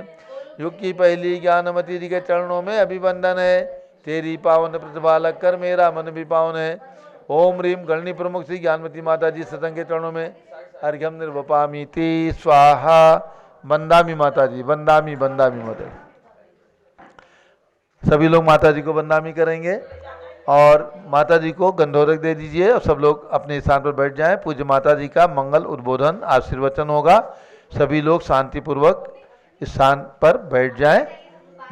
युग की पहली ज्ञानमती जी के चरणों में अभिवंदन है। तेरी पावन प्रतिभा लग कर मेरा मन भी पावन है। ओम रीम गणनी प्रमुख श्री ज्ञानमती माता जी सत्संग के चरणों में अर्घ्यम निर्वपामीति स्वाहा। बंदामी माता जी, बंदामी बंदामी माता जी। सभी लोग माता जी को बंदामी करेंगे और माता जी को गंधोदक दे दीजिए और सब लोग अपने स्थान पर बैठ जाएं। पूज्य माता जी का मंगल उद्बोधन आशीर्वचन होगा। सभी लोग शांतिपूर्वक स्थान पर बैठ जाएं।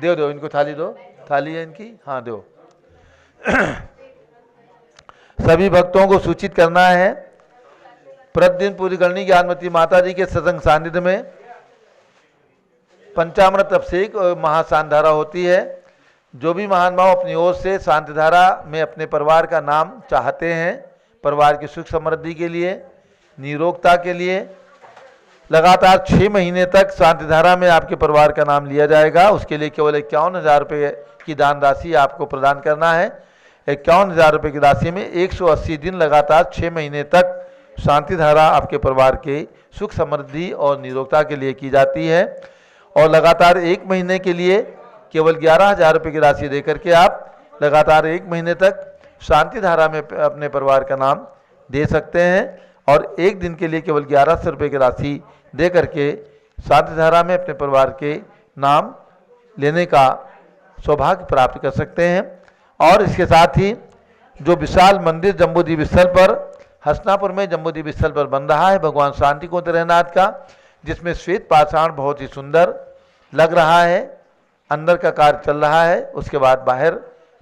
दो दो इनको थाली दो, थाली है इनकी, हाँ दो। सभी भक्तों को सूचित करना है प्रतिदिन पूरी गणनी ज्ञानमती माता जी के सत्संग सानिध्य में पंचामृत अभिषेक और महाशांतिधारा होती है। जो भी महान भाव अपनी ओर से शांतिधारा में अपने परिवार का नाम चाहते हैं, परिवार की सुख समृद्धि के लिए, निरोगता के लिए, लगातार 6 महीने तक शांतिधारा में आपके परिवार का नाम लिया जाएगा। उसके लिए केवल 51,000 रुपये की दान राशि आपको प्रदान करना है। 51,000 रुपये की राशि में 180 दिन लगातार 6 महीने तक शांतिधारा आपके परिवार के सुख समृद्धि और निरोगता के लिए की जाती है। और लगातार 1 महीने के लिए केवल 11,000 रुपये की राशि देकर के आप लगातार 1 महीने तक शांतिधारा में अपने परिवार का नाम दे सकते हैं। और 1 दिन के लिए केवल 1100 रुपये की राशि दे करके शांतिधारा में अपने परिवार के नाम लेने का सौभाग्य प्राप्त कर सकते हैं। और इसके साथ ही जो विशाल मंदिर जम्बूद्वीप स्थल पर हसनापुर में जम्बूद्वीप स्थल पर बन रहा है भगवान शांति कुंज रहनाथ का, जिसमें श्वेत पाषाण बहुत ही सुंदर लग रहा है, अंदर का कार्य चल रहा है, उसके बाद बाहर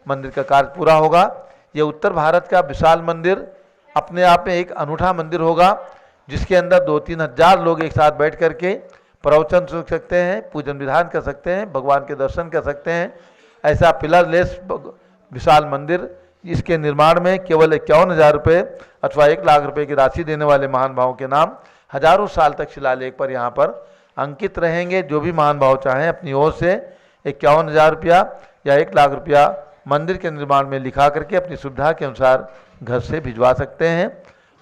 मंदिर का कार्य पूरा होगा। ये उत्तर भारत का विशाल मंदिर अपने आप में एक अनूठा मंदिर होगा, जिसके अंदर 2-3 हज़ार लोग एक साथ बैठ करके प्रवचन सुन सकते हैं, पूजन विधान कर सकते हैं, भगवान के दर्शन कर सकते हैं। ऐसा पिलर लेस विशाल मंदिर, इसके निर्माण में केवल 51,000 रुपये अथवा 1 लाख रुपये की राशि देने वाले महान भावों के नाम हजारों साल तक शिलालेख पर यहाँ पर अंकित रहेंगे। जो भी महान भाव चाहें अपनी ओर से 51,000 रुपया या 1 लाख रुपया मंदिर के निर्माण में लिखा करके अपनी सुविधा के अनुसार घर से भिजवा सकते हैं।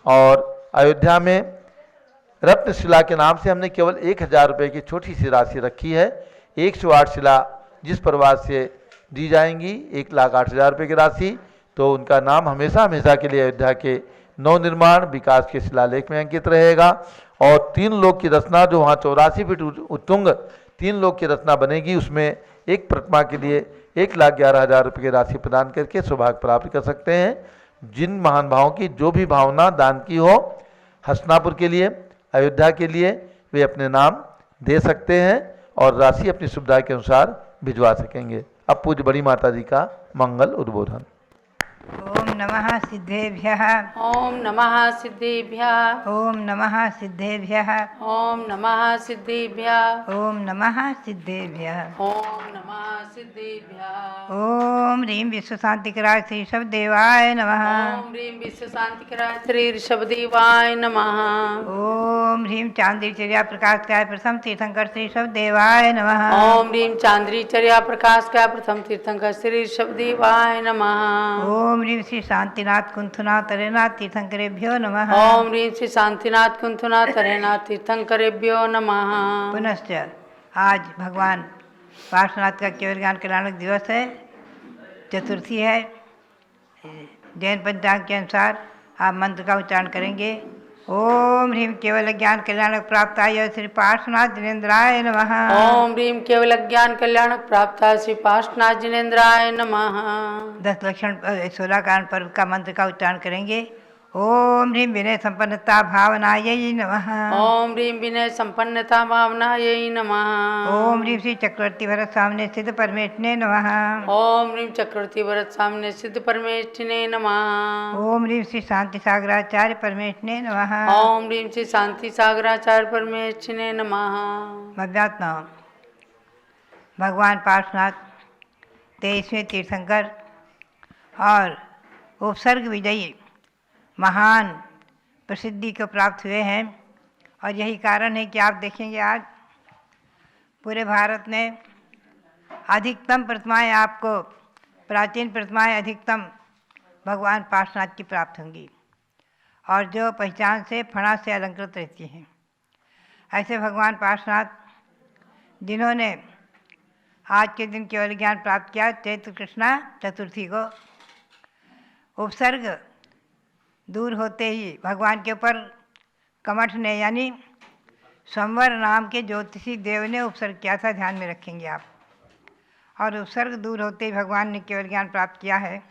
और अयोध्या में रत्नशिला के नाम से हमने केवल 1,000 रुपये की छोटी सी राशि रखी है। 108 शिला जिस परिवार से दी जाएंगी 1,08,000 रुपये की राशि, तो उनका नाम हमेशा हमेशा के लिए अयोध्या के नवनिर्माण विकास के शिलालेख में अंकित रहेगा। और 3 लोक की रचना जो वहाँ 84 फीट उत्तुंग 3 लोक की रचना बनेगी, उसमें एक प्रतिमा के लिए 1,11,000 रुपये की राशि प्रदान करके सौभाग्य प्राप्त कर सकते हैं। जिन महान भावों की जो भी भावना दान की हो हसनापुर के लिए, अयोध्या के लिए, वे अपने नाम दे सकते हैं और राशि अपनी सुविधा के अनुसार भिजवा सकेंगे। अब पूज्य बड़ी माता जी का मंगल उद्बोधन। ओम नमः सिद्धेभ्यः। ओम नमः सिद्धेभ्यः। ओम नमः सिद्धेभ्यः। ओम नमः सिद्धेभ्यः। ओम नमः सिद्धेभ्यः। ओम नमः सिद्धेभ्यः। ओम ह्रीं विश्व शांतिकराय श्री शब्देवाय नमः। ओम ह्रीं विश्व शांतिकराय श्री ऋषभदेवाय नमः। ओम ह्रीं चांद्रीचर्या प्रकाशकाय प्रथम तीर्थंकर श्री शब्देवाय नमः। ओम ह्रीं चांद्रीचर्या प्रकाशकाय प्रथम तीर्थंकर श्री ऋषभदेवाय नमः। ओम ह्रीं श्री शांतिनाथ कुंथुनाथ तरेनाथ तीर्थंकरेभ्यो नमः। ओम ह्रीं श्री शांतिनाथ कुंथुनाथ तरेनाथ तीर्थंकरेभ्यो नमः। पुनश्च आज भगवान पार्श्वनाथ का केवल ज्ञान कल्याणक दिवस है, चतुर्थी है। जैन पंचांग के अनुसार आप मंत्र का उच्चारण करेंगे। ओम ह्रीं केवल ज्ञान कल्याणक प्राप्ताय श्री पार्श्वनाथ जिनेन्द्राय नमः। ओम ह्रीं केवल ज्ञान कल्याणक प्राप्ताय श्री पार्श्वनाथ जिनेन्द्राय नमः। 10 लक्षण 16 कारण पर्व का मंत्र का उच्चारण करेंगे। ओम ह्रीं विनय संपन्नता भावनायै नमः। ओम ह्रीं विनय संपन्नता भावनायै नमः। ओम ह्रीं श्री चक्रवर्ती भरत सामने स्थित परमेष्ठिने नमः। ओम ह्रीं चक्रवर्ती भरत सामने सिद्ध परमेष्ठिने नमः। ओम ह्रीं श्री शांति सागराचार्य परमेष्ठिने नमः। ओम ह्रीं श्री शांति सागराचार्य परमेष्ठिने नमः। मध्यात्मा भगवान पार्श्वनाथ 23वें तीर्थंकर और उपसर्ग विजयी महान प्रसिद्धि को प्राप्त हुए हैं। और यही कारण है कि आप देखेंगे आज पूरे भारत में अधिकतम प्रतिमाएं आपको, प्राचीन प्रतिमाएं अधिकतम भगवान पार्श्वनाथ की प्राप्त होंगी। और जो पहचान से फणा से अलंकृत रहती हैं। ऐसे भगवान पार्श्वनाथ जिन्होंने आज के दिन केवल ज्ञान प्राप्त किया, चैत्र कृष्णा चतुर्थी को उपसर्ग दूर होते ही भगवान के ऊपर कमठ ने यानी संवर नाम के ज्योतिषी देव ने उपसर्ग किया था, ध्यान में रखेंगे आप। और उपसर्ग दूर होते ही भगवान ने केवल ज्ञान प्राप्त किया है,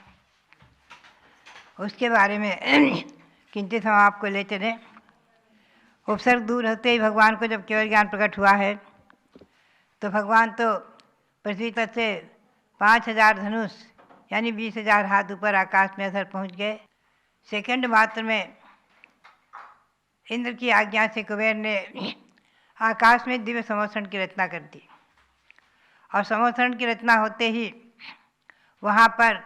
उसके बारे में किंचित हम आपको ले चलें। उपसर्ग दूर होते ही भगवान को जब केवल ज्ञान प्रकट हुआ है तो भगवान तो पृथ्वी तट से 5000 धनुष यानी 20,000 हाथ ऊपर आकाश में अधर पहुँच गए। सेकंड मात्र में इंद्र की आज्ञा से कुबेर ने आकाश में दिव्य संवत्सरण की रचना कर दी, और संवत्सरण की रचना होते ही वहाँ पर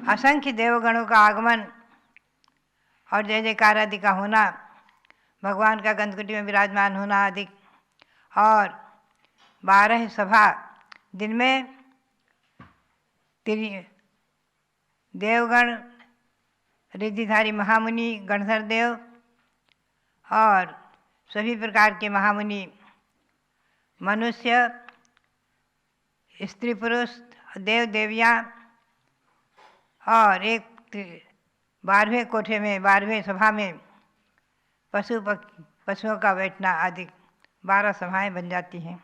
असंख्य देवगणों का आगमन और जय जयकार आदि का होना, भगवान का गंधकुटी में विराजमान होना आदि, और 12 सभा जिनमें देवगण, रिद्धिधारी महामुनि, गणधर देव और सभी प्रकार के महामुनि, मनुष्य, स्त्री पुरुष, देव देवियाँ, और एक 12वें कोठे में 12वें सभा में पशुओं का बैठना आदि 12 सभाएं बन जाती हैं।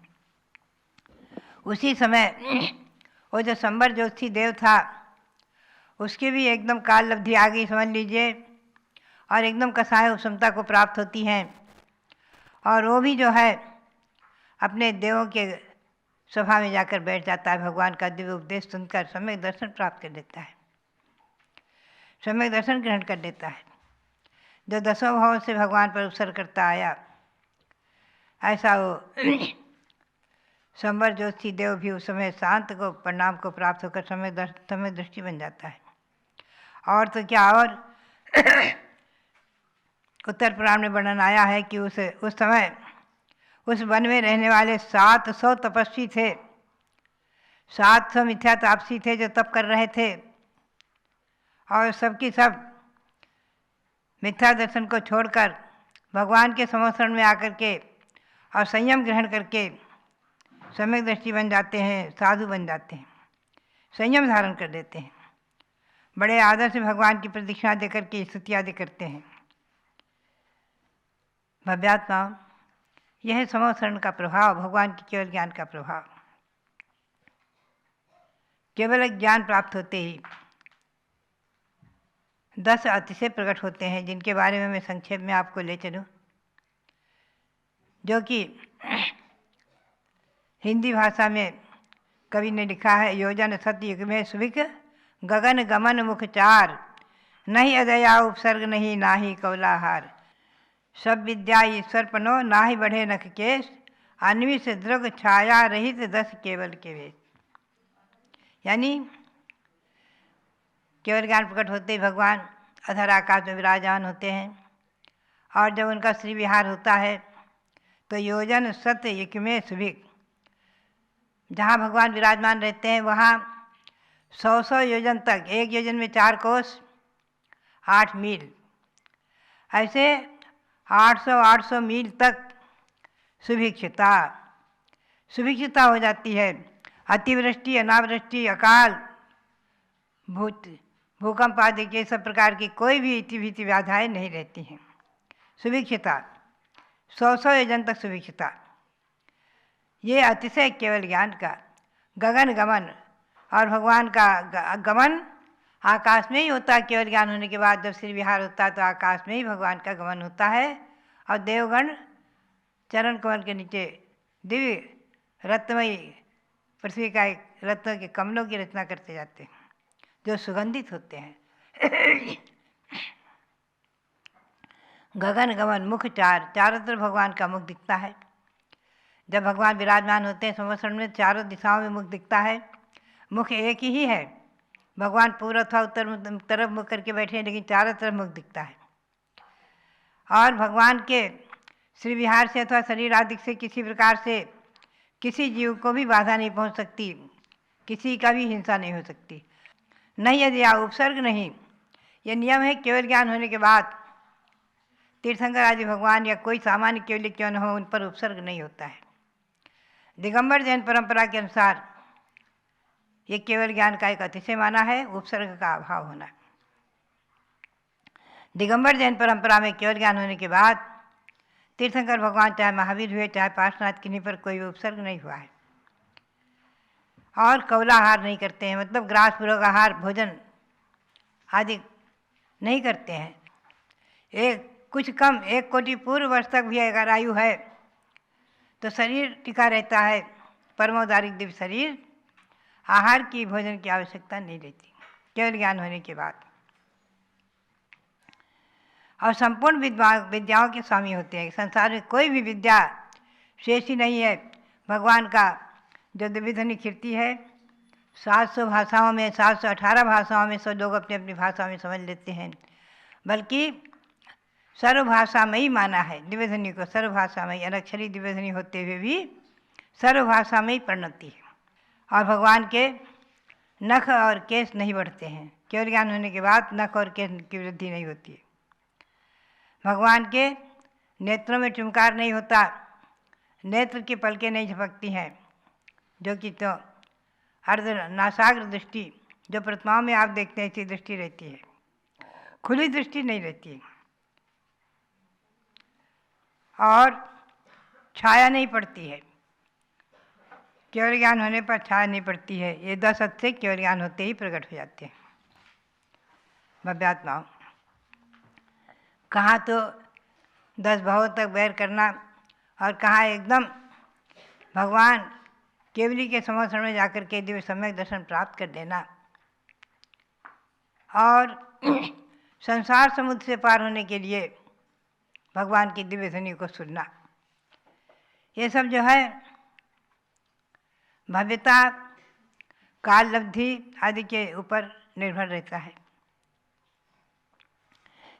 उसी समय वो जो संबर ज्योतिषी देव था उसकी भी एकदम काल लब्धि आ गई समझ लीजिए, और एकदम कसाय उपशमता को प्राप्त होती हैं, और वो भी जो है अपने देवों के सभा में जाकर बैठ जाता है। भगवान का दिव्य उपदेश सुनकर सम्यक दर्शन प्राप्त कर लेता है, सम्यक दर्शन ग्रहण कर लेता है। जो 10 भावों से भगवान पर उपसर्ग करता आया, ऐसा वो संबर ज्योतिषी देव भी उस समय शांत को परिणाम को प्राप्त होकर सम्यक दृष्टि बन जाता है। और तो क्या, और उत्तर पुराण में वर्णन आया है कि उस समय उस वन में रहने वाले 700 तपस्वी थे, 700 मिथ्या तापसी थे जो तप कर रहे थे, और सबकी सब मिथ्या दर्शन को छोड़कर भगवान के संवत्सरण में आकर के और संयम ग्रहण करके सम्यक दृष्टि बन जाते हैं, साधु बन जाते हैं, संयम धारण कर देते हैं, बड़े आदर से भगवान की प्रदक्षिणा देकर के स्तुति आदि करते हैं। भव्यात्मा, यह संवत्सरण का प्रभाव, भगवान की केवल ज्ञान का प्रभाव। केवल ज्ञान प्राप्त होते ही 10 अतिशय प्रकट होते हैं, जिनके बारे में मैं संक्षेप में आपको ले चलूँ, जो कि हिंदी भाषा में कवि ने लिखा है। योजन सत्य युग में सुविक गगन गमन मुख चार, नहीं अदया उपसर्ग नहीं नाही कौलाहार, सब विद्या ईश्वर पनो नाही बढ़े नख केश, अन्विष दृग छाया रहित 10 केवल के वेश। यानी केवल ज्ञान प्रकट होते ही भगवान अधर आकाश में विराजमान होते हैं, और जब उनका श्री विहार होता है तो योजन सत्य युग में सुभिक, जहाँ भगवान विराजमान रहते हैं वहाँ 100 योजन तक, एक योजन में 4 कोस 8 मील, ऐसे 800 मील तक सुभिक्षता हो जाती है। अतिवृष्टि, अनावृष्टि, अकाल, भूकंप आदि के सब प्रकार की कोई भी इतिभीति बाधाएँ नहीं रहती हैं। सुभिक्षता 100 योजन तक सुभिक्षता, ये अतिशय केवल ज्ञान का गगन गमन, और भगवान का गमन आकाश में ही होता है। केवल ज्ञान होने के बाद जब श्री विहार होता है तो आकाश में ही भगवान का गमन होता है, और देवगण चरण कमल के नीचे दिव्य रत्नमयी पृथ्वी का एक रत्नों के कमलों की रचना करते जाते हैं, जो सुगंधित होते हैं। गगन गमन मुख चार, चारों तरफ भगवान का मुख दिखता है। जब भगवान विराजमान होते हैं संवत्सरण में, चारों दिशाओं में मुख दिखता है। मुख एक ही है, भगवान पूर्व अथवा उत्तर तरफ मुख करके बैठे हैं, लेकिन चारों तरफ मुख दिखता है। और भगवान के श्री विहार से अथवा शरीर आदि से किसी प्रकार से किसी जीव को भी बाधा नहीं पहुंच सकती, किसी का भी हिंसा नहीं हो सकती। नहीं यदि उपसर्ग नहीं, ये नियम है केवल ज्ञान होने के बाद तीर्थंकर आदि भगवान या कोई सामान्य केवल क्यों न हो, उन पर उपसर्ग नहीं होता है। दिगंबर जैन परंपरा के अनुसार ये केवल ज्ञान का एक अतिशय माना है, उपसर्ग का अभाव होना। दिगंबर जैन परंपरा में केवल ज्ञान होने के बाद तीर्थंकर भगवान चाहे महावीर हुए चाहे पार्श्वनाथ, किन्हीं पर कोई उपसर्ग नहीं हुआ है। और कौलाहार नहीं करते हैं, मतलब ग्रास पूर्वक आहार भोजन आदि नहीं करते हैं। कुछ कम 1 कोटि पूर्व वर्ष तक भी अगर आयु है तो शरीर टिका रहता है, परमोदारिक दिव्य शरीर, आहार की भोजन की आवश्यकता नहीं रहती केवल ज्ञान होने के बाद। और संपूर्ण विद्याओं के स्वामी होते हैं। संसार में कोई भी विद्या शेषी नहीं है। भगवान का जो दिव्य ध्वनि कीर्ति है 700 भाषाओं में, 718 भाषाओं में, सब लोग अपनी अपनी भाषा में समझ लेते हैं, बल्कि सर्वभाषामयी माना है दिव्य ध्वनि को। सर्वभाषामयी, अनक्षरी दिव्य ध्वनि होते हुए भी सर्वभाषामयी परिणति है। और भगवान के नख और केश नहीं बढ़ते हैं। केवल ज्ञान होने के बाद नख और केश की वृद्धि नहीं होती है। भगवान के नेत्रों में चमकार नहीं होता, नेत्र की पलकें नहीं झपकती हैं, जो कि तो अर्ध नासाग्र दृष्टि जो प्रतिमाओं में आप देखते हैं ऐसी दृष्टि रहती है, खुली दृष्टि नहीं रहती है। और छाया नहीं पड़ती है, केवल ज्ञान होने पर छाया नहीं पड़ती है। ये 10 अच्छे केवल ज्ञान होते ही प्रकट हो जाते हैं। भव्यात्माओं, कहाँ तो 10 भावों तक बैर करना और कहाँ एकदम भगवान केवली के समर्थन में जाकर के दिव्य सम्यक दर्शन प्राप्त कर लेना और संसार समुद्र से पार होने के लिए भगवान की दिव्य ध्वनि को सुनना। ये सब जो है भव्यता, काल लब्धि आदि के ऊपर निर्भर रहता है।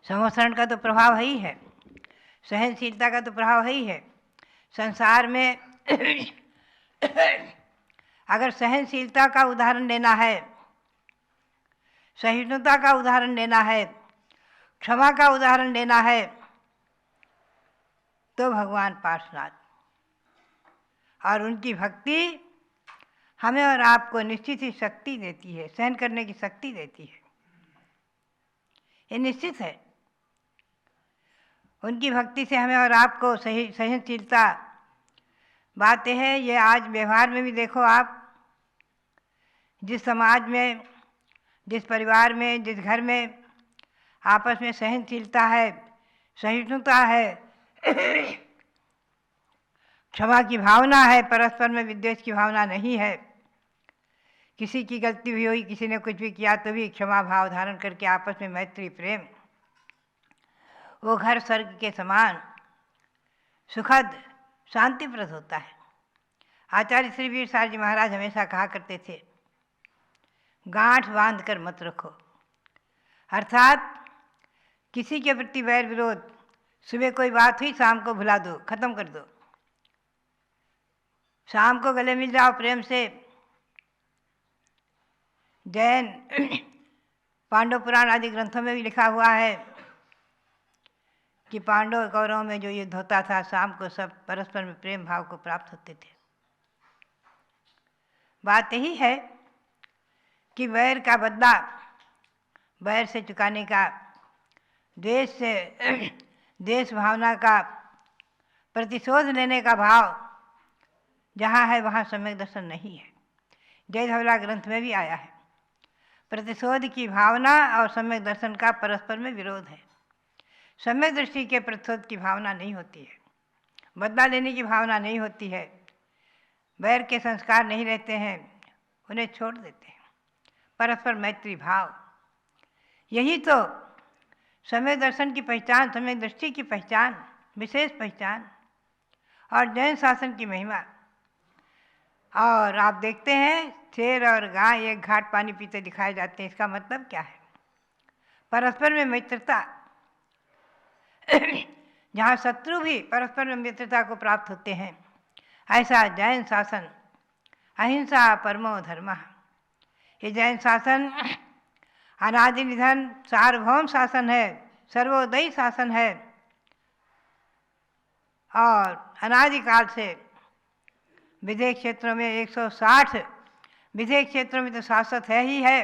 समोसरण का तो प्रभाव है ही है, सहनशीलता का तो प्रभाव है ही है। संसार में अगर सहनशीलता का उदाहरण लेना है, सहिष्णुता का उदाहरण लेना है, क्षमा का उदाहरण लेना है, तो भगवान पार्श्वनाथ। और उनकी भक्ति हमें और आपको निश्चित ही शक्ति देती है, सहन करने की शक्ति देती है, ये निश्चित है। उनकी भक्ति से हमें और आपको सहनशीलता बातें हैं। ये आज व्यवहार में भी देखो आप, जिस समाज में, जिस परिवार में, जिस घर में आपस में सहनशीलता है, सहिष्णुता है, क्षमा की भावना है, परस्पर में विद्वेष की भावना नहीं है, किसी की गलती भी हुई, किसी ने कुछ भी किया तो भी क्षमा भाव धारण करके आपस में मैत्री प्रेम, वो घर स्वर्ग के समान सुखद शांतिप्रद होता है। आचार्य श्री वीर सार जी महाराज हमेशा कहा करते थे, गांठ बांध कर मत रखो। अर्थात किसी के प्रति वैर विरोध, सुबह कोई बात हुई शाम को भुला दो, खत्म कर दो, शाम को गले मिल जाओ प्रेम से। जैन पांडव पुराण आदि ग्रंथों में भी लिखा हुआ है कि पांडव कौरवों में जो युद्ध होता था, शाम को सब परस्पर में प्रेम भाव को प्राप्त होते थे। बात यही है कि वैर का बदला वैर से चुकाने का, द्वेष से देश भावना का प्रतिशोध लेने का भाव जहाँ है वहाँ सम्यक दर्शन नहीं है। जय धवला ग्रंथ में भी आया है, प्रतिशोध की भावना और सम्यक दर्शन का परस्पर में विरोध है। सम्यक दृष्टि के प्रतिशोध की भावना नहीं होती है, बदला लेने की भावना नहीं होती है, वैर के संस्कार नहीं रहते हैं, उन्हें छोड़ देते हैं। परस्पर मैत्री भाव, यही तो सम्यक दर्शन की पहचान, सम्यक दृष्टि की पहचान, विशेष पहचान और जैन शासन की महिमा। और आप देखते हैं शेर और गाय एक घाट पानी पीते दिखाए जाते हैं। इसका मतलब क्या है? परस्पर में मित्रता। जहाँ शत्रु भी परस्पर में मित्रता को प्राप्त होते हैं, ऐसा जैन शासन अहिंसा परमो धर्मः। ये जैन शासन अनादि निधन सार्वभौम शासन है, सर्वोदयी शासन है और अनादिकाल से विदेश क्षेत्रों में 160 विदेश क्षेत्रों में तो शासक है ही है।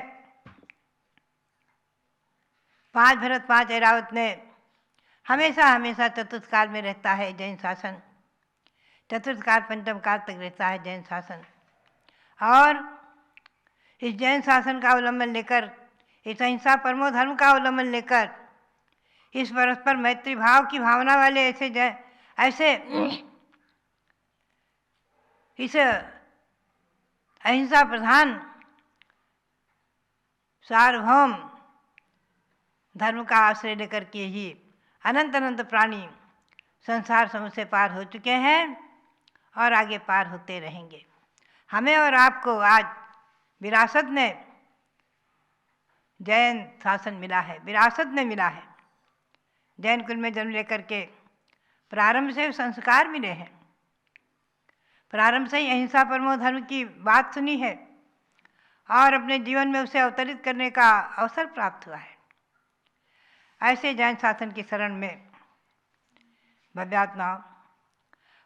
5 भरत 5 ऐरावत ने हमेशा हमेशा चतुर्थ काल में रहता है जैन शासन। चतुर्थ काल पंचम काल तक रहता है जैन शासन। और इस जैन शासन का अवलंबन लेकर, इस अहिंसा परमो धर्म का अवलंबन लेकर, इस परस्पर मैत्री भाव की भावना वाले ऐसे इस अहिंसा प्रधान सार्वभौम धर्म का आश्रय लेकर के ही अनंत अनंत प्राणी संसार समूह से पार हो चुके हैं और आगे पार होते रहेंगे। हमें और आपको आज विरासत में जैन शासन मिला है, विरासत में मिला है। जैन कुल में जन्म लेकर के प्रारंभ से संस्कार मिले हैं, प्रारंभ से ही अहिंसा परमो धर्म की बात सुनी है और अपने जीवन में उसे अवतरित करने का अवसर प्राप्त हुआ है। ऐसे जैन शासन की शरण में भव्यात्मा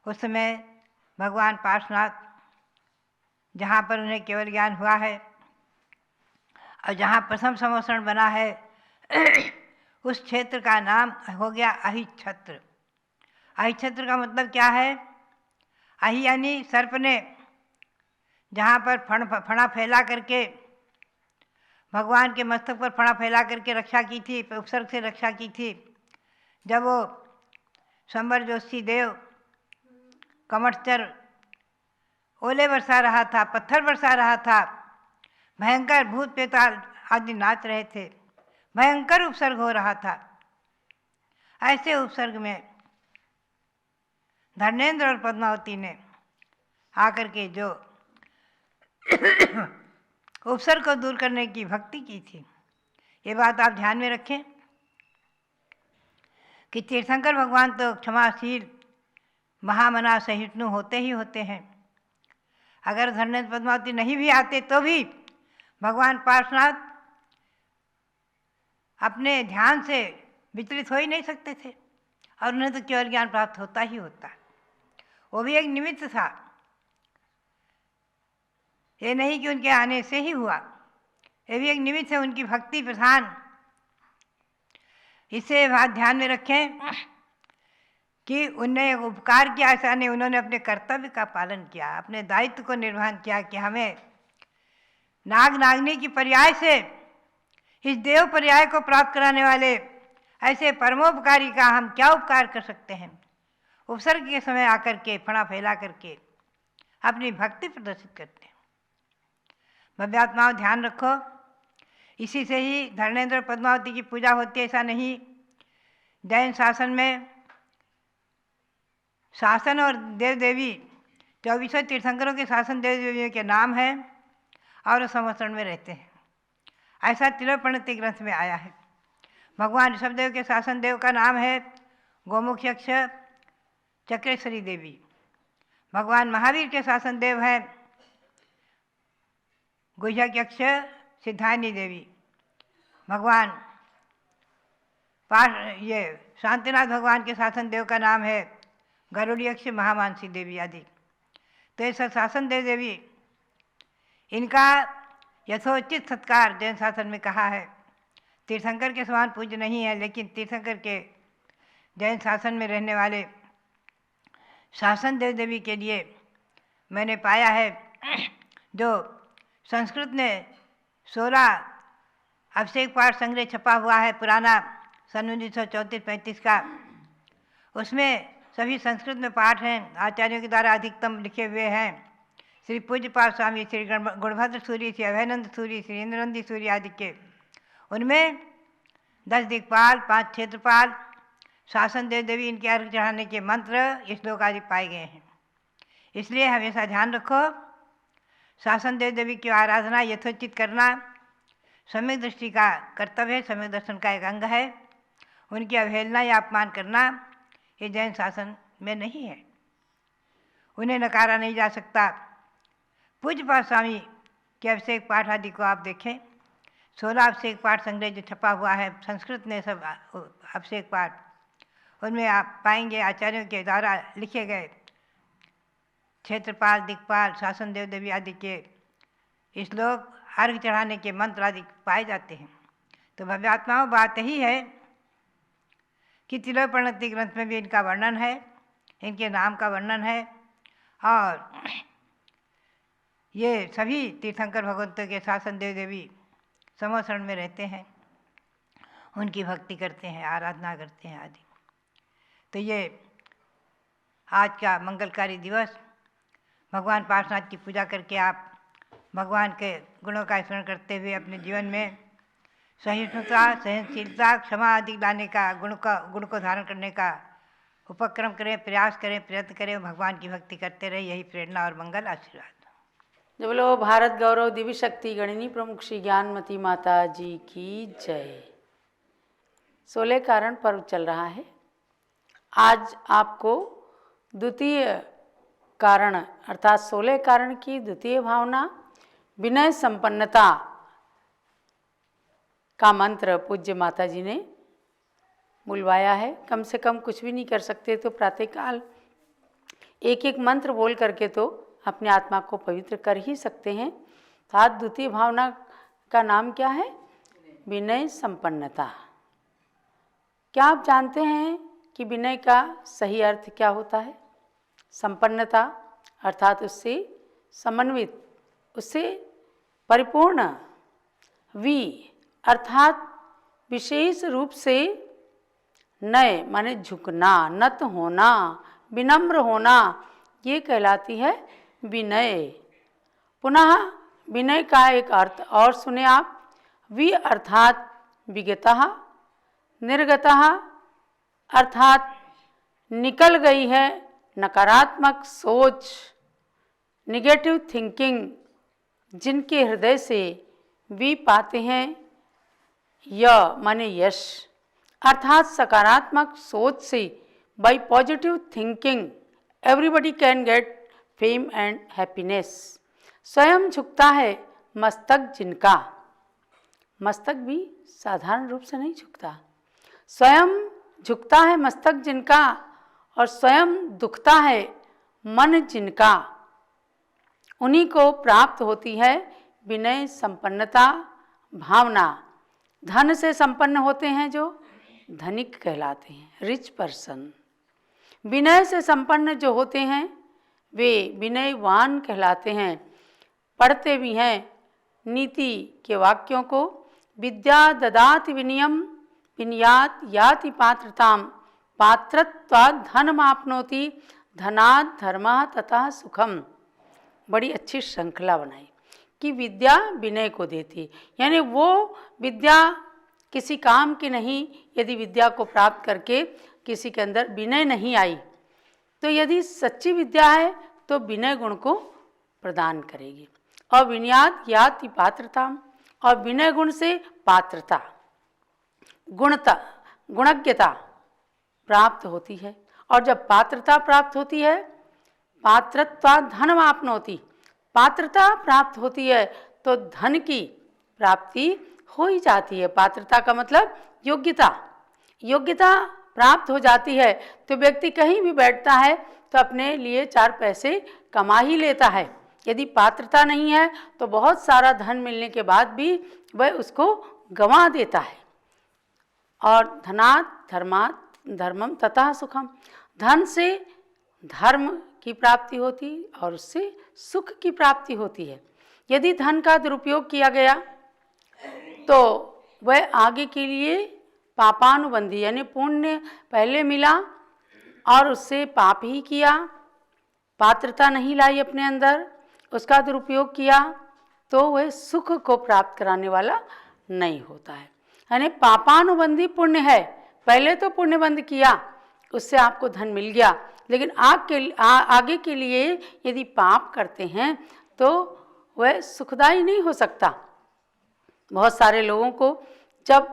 उस समय भगवान पार्श्वनाथ, जहाँ पर उन्हें केवल ज्ञान हुआ है और जहाँ प्रथम समोषण बना है उस क्षेत्र का नाम हो गया अहिच्छत्र। अहिच्छत्र का मतलब क्या है? अहि यानी सर्प ने जहाँ पर फणा फैला करके भगवान के मस्तक पर फणा फैला करके रक्षा की थी, उपसर्ग से रक्षा की थी। जब वो संबर जोशी देव कमठचर ओले बरसा रहा था, पत्थर बरसा रहा था, भयंकर भूत प्रेताल आदि नाच रहे थे, भयंकर उपसर्ग हो रहा था। ऐसे उपसर्ग में धर्मेंद्र और पद्मावती ने आकर के जो उपसर्ग को दूर करने की भक्ति की थी, ये बात आप ध्यान में रखें कि तीर्थंकर भगवान तो क्षमाशील महामना सहिष्णु होते ही होते हैं। अगर धर्मेंद्र पद्मावती नहीं भी आते तो भी भगवान पार्श्वनाथ अपने ध्यान से विचलित हो ही नहीं सकते थे और उन्हें तो केवल ज्ञान प्राप्त होता ही होता। वो भी एक निमित्त था, ये नहीं कि उनके आने से ही हुआ, ये भी एक निमित्त है, उनकी भक्ति प्रधान। इसे बात ध्यान में रखें कि उनने उपकार किया, ऐसा नहीं, उन्होंने अपने कर्तव्य का पालन किया, अपने दायित्व को निर्वहन किया कि हमें नाग नागनी की पर्याय से इस देव पर्याय को प्राप्त कराने वाले ऐसे परमोपकारी का हम क्या उपकार कर सकते हैं। उपसर्ग के समय आकर के फणा फैला करके अपनी भक्ति प्रदर्शित करते हैं। भव्यात्माओं ध्यान रखो, इसी से ही धर्मेंद्र पद्मावती की पूजा होती है, ऐसा नहीं। जैन शासन में शासन और देव देवी 24 तीर्थंकरों के शासन देव देवियों के नाम हैं और संवत्सरण में रहते हैं, ऐसा तिलोपणति ग्रंथ में आया है। भगवान ऋषभदेव के शासन देव का नाम है गोमुख्यक्ष चक्रेश्वरी देवी। भगवान महावीर के शासन देव है गुह्यक्ष सिद्धानी देवी। भगवान ये शांतिनाथ भगवान के शासन देव का नाम है गरुड़ीयक्ष महामानसी देवी आदि। तो ये शासन देव देवी, इनका यथोचित सत्कार जैन शासन में कहा है। तीर्थंकर के समान पूज्य नहीं है, लेकिन तीर्थंकर के जैन शासन में रहने वाले शासन देव देवी के लिए मैंने पाया है, जो संस्कृत में 16 अभिषेक पाठ संग्रह छपा हुआ है पुराना सन 1934-35 का, उसमें सभी संस्कृत में पाठ हैं, आचार्यों के द्वारा अधिकतम लिखे हुए हैं। श्री पूज्यपाद स्वामी, श्री गुणभद्र सूरी, श्री अभयनंद सूरी, श्री इंद्रनंदी सूरी आदि के, उनमें 10 दिक्पाल, 5 क्षेत्रपाल, शासन देव देवी, इनके अर्घ चढ़ाने के मंत्र, श्लोक आदि पाए गए हैं। इसलिए हमेशा ध्यान रखो, शासन देव देवी की आराधना यथोचित करना सम्यक दृष्टि का कर्तव्य है, सम्यक दर्शन का एक अंग है। उनकी अवहेलना या अपमान करना ये जैन शासन में नहीं है, उन्हें नकारा नहीं जा सकता। पूज्यपाद स्वामी के अभिषेक पाठ आदि को आप देखें, 16 अभिषेक पाठ संग्रह जो छपा हुआ है संस्कृत में, सब अभिषेक पाठ, उनमें आप पाएंगे आचार्यों के द्वारा लिखे गए क्षेत्रपाल, दिक्पाल, शासन देव देवी आदि के श्लोक, अर्घ चढ़ाने के मंत्र आदि पाए जाते हैं। तो भव्यात्माओं, बात यही है कि तिलोपणति ग्रंथ में भी इनका वर्णन है, इनके नाम का वर्णन है, और ये सभी तीर्थंकर भगवंतों के शासन देव देवी समोशरण में रहते हैं, उनकी भक्ति करते हैं, आराधना करते हैं आदि। तो ये आज का मंगलकारी दिवस, भगवान पार्श्वनाथ की पूजा करके आप भगवान के गुणों का स्मरण करते हुए अपने जीवन में सहिष्णुता, सहनशीलता, क्षमा आदि लाने का गुण को धारण करने का उपक्रम करें, प्रयास करें, प्रयत्न करें, भगवान की भक्ति करते रहे। यही प्रेरणा और मंगल आशीर्वाद। जय बोलो भारत गौरव दिव्य शक्ति गणिनी प्रमुख श्री ज्ञानमती माता जी की जय। 16 कारण पर्व चल रहा है। आज आपको द्वितीय कारण अर्थात 16 कारण की द्वितीय भावना विनय संपन्नता का मंत्र पूज्य माता जी ने बुलवाया है। कम से कम कुछ भी नहीं कर सकते तो प्रातःकाल एक एक मंत्र बोल करके तो अपने आत्मा को पवित्र कर ही सकते हैं। साथ द्वितीय भावना का नाम क्या है? विनय संपन्नता। क्या आप जानते हैं कि विनय का सही अर्थ क्या होता है? संपन्नता अर्थात उससे समन्वित, उससे परिपूर्ण। अर्थात विशेष रूप से नय माने झुकना, नत होना, विनम्र होना, ये कहलाती है विनय। पुनः विनय का एक अर्थ और सुने आप। अर्थात विगतः, निर्गतः अर्थात निकल गई है नकारात्मक सोच, निगेटिव थिंकिंग, जिनके हृदय से वी पाते हैं। माने यश अर्थात सकारात्मक सोच से bye positive thinking everybody can get fame and happiness. स्वयं झुकता है मस्तक जिनका, मस्तक भी साधारण रूप से नहीं झुकता, स्वयं झुकता है मस्तक जिनका और स्वयं दुखता है मन जिनका, उन्हीं को प्राप्त होती है विनय संपन्नता भावना। धन से संपन्न होते हैं जो धनिक कहलाते हैं, रिच पर्सन। विनय से संपन्न जो होते हैं वे विनयवान कहलाते हैं। पढ़ते भी हैं नीति के वाक्यों को। विद्या ददाति विनयम विनयात याति पात्रताम पात्रत्वात् धनमाप्नोति धनात् धर्मः तथा सुखम। बड़ी अच्छी श्रृंखला बनाई कि विद्या विनय को देती, यानी वो विद्या किसी काम की नहीं। यदि विद्या को प्राप्त करके किसी के अंदर विनय नहीं आई तो यदि सच्ची विद्या है तो विनय गुण को प्रदान करेगी। और विनयात याति पात्रता, और विनय गुण से पात्रता, गुणज्ञता प्राप्त होती है। और जब पात्रता प्राप्त होती है, पात्रत्वा धनमाप्नोति, पात्रता प्राप्त होती है तो धन की प्राप्ति हो ही जाती है। पात्रता का मतलब योग्यता, योग्यता प्राप्त हो जाती है तो व्यक्ति कहीं भी बैठता है तो अपने लिए 4 पैसे कमा ही लेता है। यदि पात्रता नहीं है तो बहुत सारा धन मिलने के बाद भी वह उसको गंवा देता है। और धनात् धर्मात् धर्मम तथा सुखम, धन से धर्म की प्राप्ति होती और उससे सुख की प्राप्ति होती है। यदि धन का दुरुपयोग किया गया तो वह आगे के लिए पापानुबंधी, यानी पुण्य पहले मिला और उससे पाप ही किया, पात्रता नहीं लाई अपने अंदर, उसका दुरुपयोग किया तो वह सुख को प्राप्त कराने वाला नहीं होता है। यानी पापानुबंधी पुण्य है, पहले तो पुण्य बंद किया उससे आपको धन मिल गया, लेकिन आगे के लिए यदि पाप करते हैं तो वह सुखदायी नहीं हो सकता। बहुत सारे लोगों को जब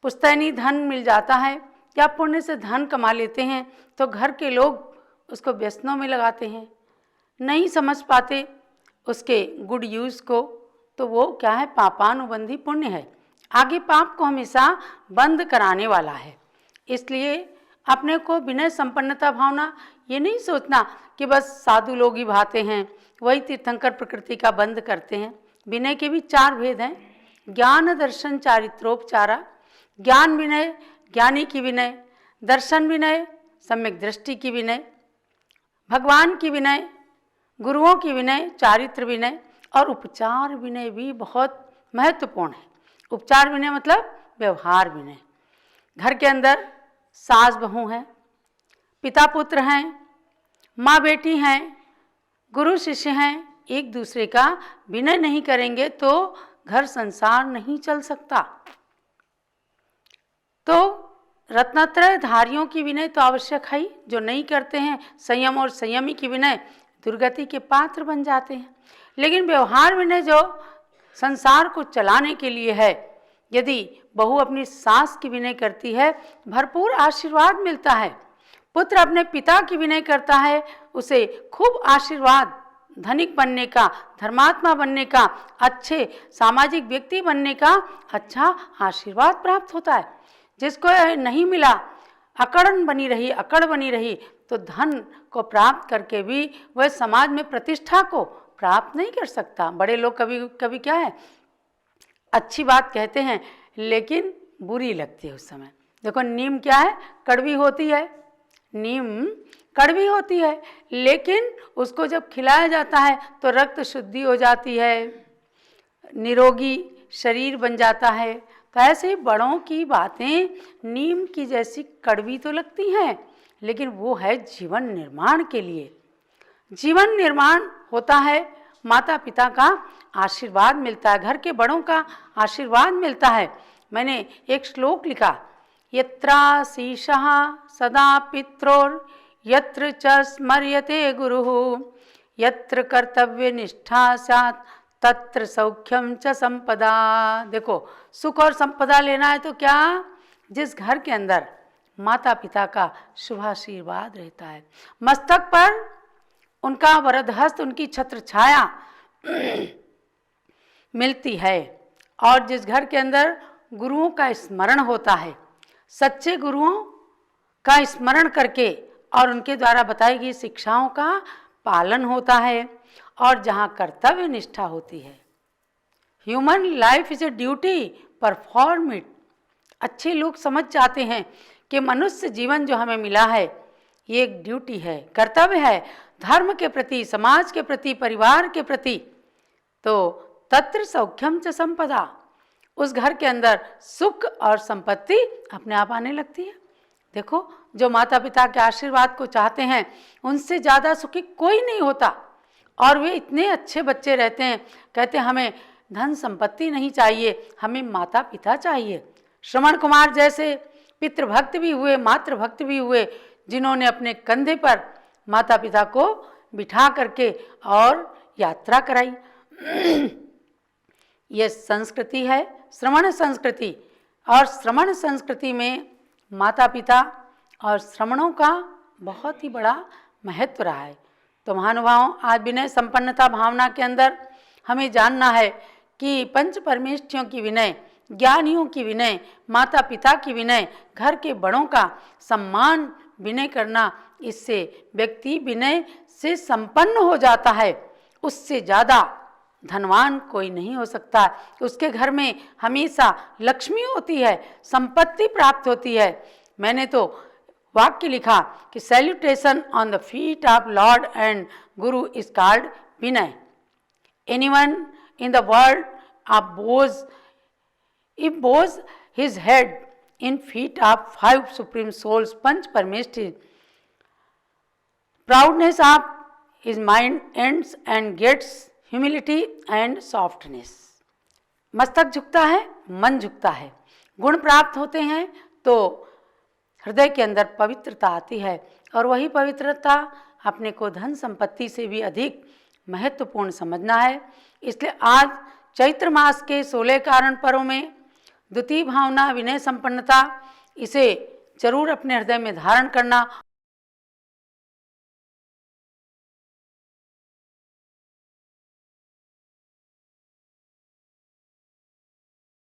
पुश्तैनी धन मिल जाता है या पुण्य से धन कमा लेते हैं तो घर के लोग उसको व्यसनों में लगाते हैं, नहीं समझ पाते उसके गुड यूज़ को, तो वो क्या है, पापानुबंधी पुण्य है, आगे पाप को हमेशा बंद कराने वाला है। इसलिए अपने को विनय संपन्नता भावना, ये नहीं सोचना कि बस साधु लोग ही भाते हैं, वही तीर्थंकर प्रकृति का बंद करते हैं। विनय के भी 4 भेद हैं, ज्ञान दर्शन चारित्रोपचारा। ज्ञान विनय, ज्ञानी की विनय, दर्शन विनय, सम्यक दृष्टि की विनय, भगवान की विनय, गुरुओं की विनय, चारित्र विनय, और उपचार विनय भी बहुत महत्वपूर्ण है। उपचार विनय मतलब व्यवहार विनय। घर के अंदर सास बहू हैं, पिता पुत्र हैं, माँ बेटी हैं, गुरु शिष्य हैं, एक दूसरे का विनय नहीं करेंगे तो घर संसार नहीं चल सकता। तो रत्नत्रय धारियों की विनय तो आवश्यक है ही, जो नहीं करते हैं संयम और संयमी की विनय दुर्गति के पात्र बन जाते हैं। लेकिन व्यवहार विनय जो संसार को चलाने के लिए है, यदि बहू अपनी सास की विनय करती है भरपूर आशीर्वाद मिलता है, पुत्र अपने पिता की विनय करता है उसे खूब आशीर्वाद, धनिक बनने का, धर्मात्मा बनने का, अच्छे सामाजिक व्यक्ति बनने का अच्छा आशीर्वाद प्राप्त होता है। जिसको नहीं मिला, अकड़न बनी रही, अकड़ बनी रही, तो धन को प्राप्त करके भी वह समाज में प्रतिष्ठा को प्राप्त नहीं कर सकता। बड़े लोग कभी कभी क्या है, अच्छी बात कहते हैं लेकिन बुरी लगती है उस समय। देखो नीम क्या है, कड़वी होती है, नीम कड़वी होती है, लेकिन उसको जब खिलाया जाता है तो रक्त शुद्धि हो जाती है, निरोगी शरीर बन जाता है। तो ऐसे ही बड़ों की बातें नीम की जैसी कड़वी तो लगती हैं, लेकिन वो है जीवन निर्माण के लिए। जीवन निर्माण होता है, माता पिता का आशीर्वाद मिलता है, घर के बड़ों का आशीर्वाद मिलता है। मैंने एक श्लोक लिखा, यत्राशीषः सदा पित्रोर यत्र च स्मर्यते गुरुः यत्र कर्तव्य निष्ठा स्यात् तत्र सौख्यम च संपदा। देखो सुख और संपदा लेना है तो क्या, जिस घर के अंदर माता पिता का शुभाशीर्वाद रहता है, मस्तक पर उनका वरद हस्त, उनकी छत्र छाया मिलती है, और जिस घर के अंदर गुरुओं का स्मरण होता है, सच्चे गुरुओं का स्मरण करके और उनके द्वारा बताई गई शिक्षाओं का पालन होता है, और जहाँ कर्तव्य निष्ठा होती है, human life is a duty perform it. अच्छे लोग समझ जाते हैं कि मनुष्य जीवन जो हमें मिला है ये एक ड्यूटी है, कर्तव्य है, धर्म के प्रति, समाज के प्रति, परिवार के प्रति। तो तत्र सौख्यम च संपदा, उस घर के अंदर सुख और संपत्ति अपने आप आने लगती है। देखो जो माता पिता के आशीर्वाद को चाहते हैं उनसे ज़्यादा सुखी कोई नहीं होता, और वे इतने अच्छे बच्चे रहते हैं, कहते हैं हमें धन संपत्ति नहीं चाहिए, हमें माता पिता चाहिए। श्रवण कुमार जैसे पितृभक्त भी हुए, मातृभक्त भी हुए, जिन्होंने अपने कंधे पर माता पिता को बिठा करके और यात्रा कराई। ये संस्कृति है श्रवण संस्कृति, और श्रवण संस्कृति में माता पिता और श्रवणों का बहुत ही बड़ा महत्व रहा है। तो महानुभावों, आज विनय संपन्नता भावना के अंदर हमें जानना है कि पंच परमेष्ठियों की विनय, ज्ञानियों की विनय, माता पिता की विनय, घर के बड़ों का सम्मान विनय करना, इससे व्यक्ति विनय से संपन्न हो जाता है। उससे ज़्यादा धनवान कोई नहीं हो सकता। उसके घर में हमेशा लक्ष्मी होती है, संपत्ति प्राप्त होती है। मैंने तो वाक्य लिखा कि salutation on the feet of lord and guru is called Vinay. Anyone in the world of bows if bows his head in feet of 5 supreme souls Panch Parameshthi, proudness of his mind ends and gets humility and softness. मस्तक झुकता है, मन झुकता है, गुण प्राप्त होते हैं तो हृदय के अंदर पवित्रता आती है, और वही पवित्रता अपने को धन संपत्ति से भी अधिक महत्वपूर्ण समझना है। इसलिए आज चैत्र मास के 16 कारण पर्वों में द्वितीय भावना विनय संपन्नता, इसे जरूर अपने हृदय में धारण करना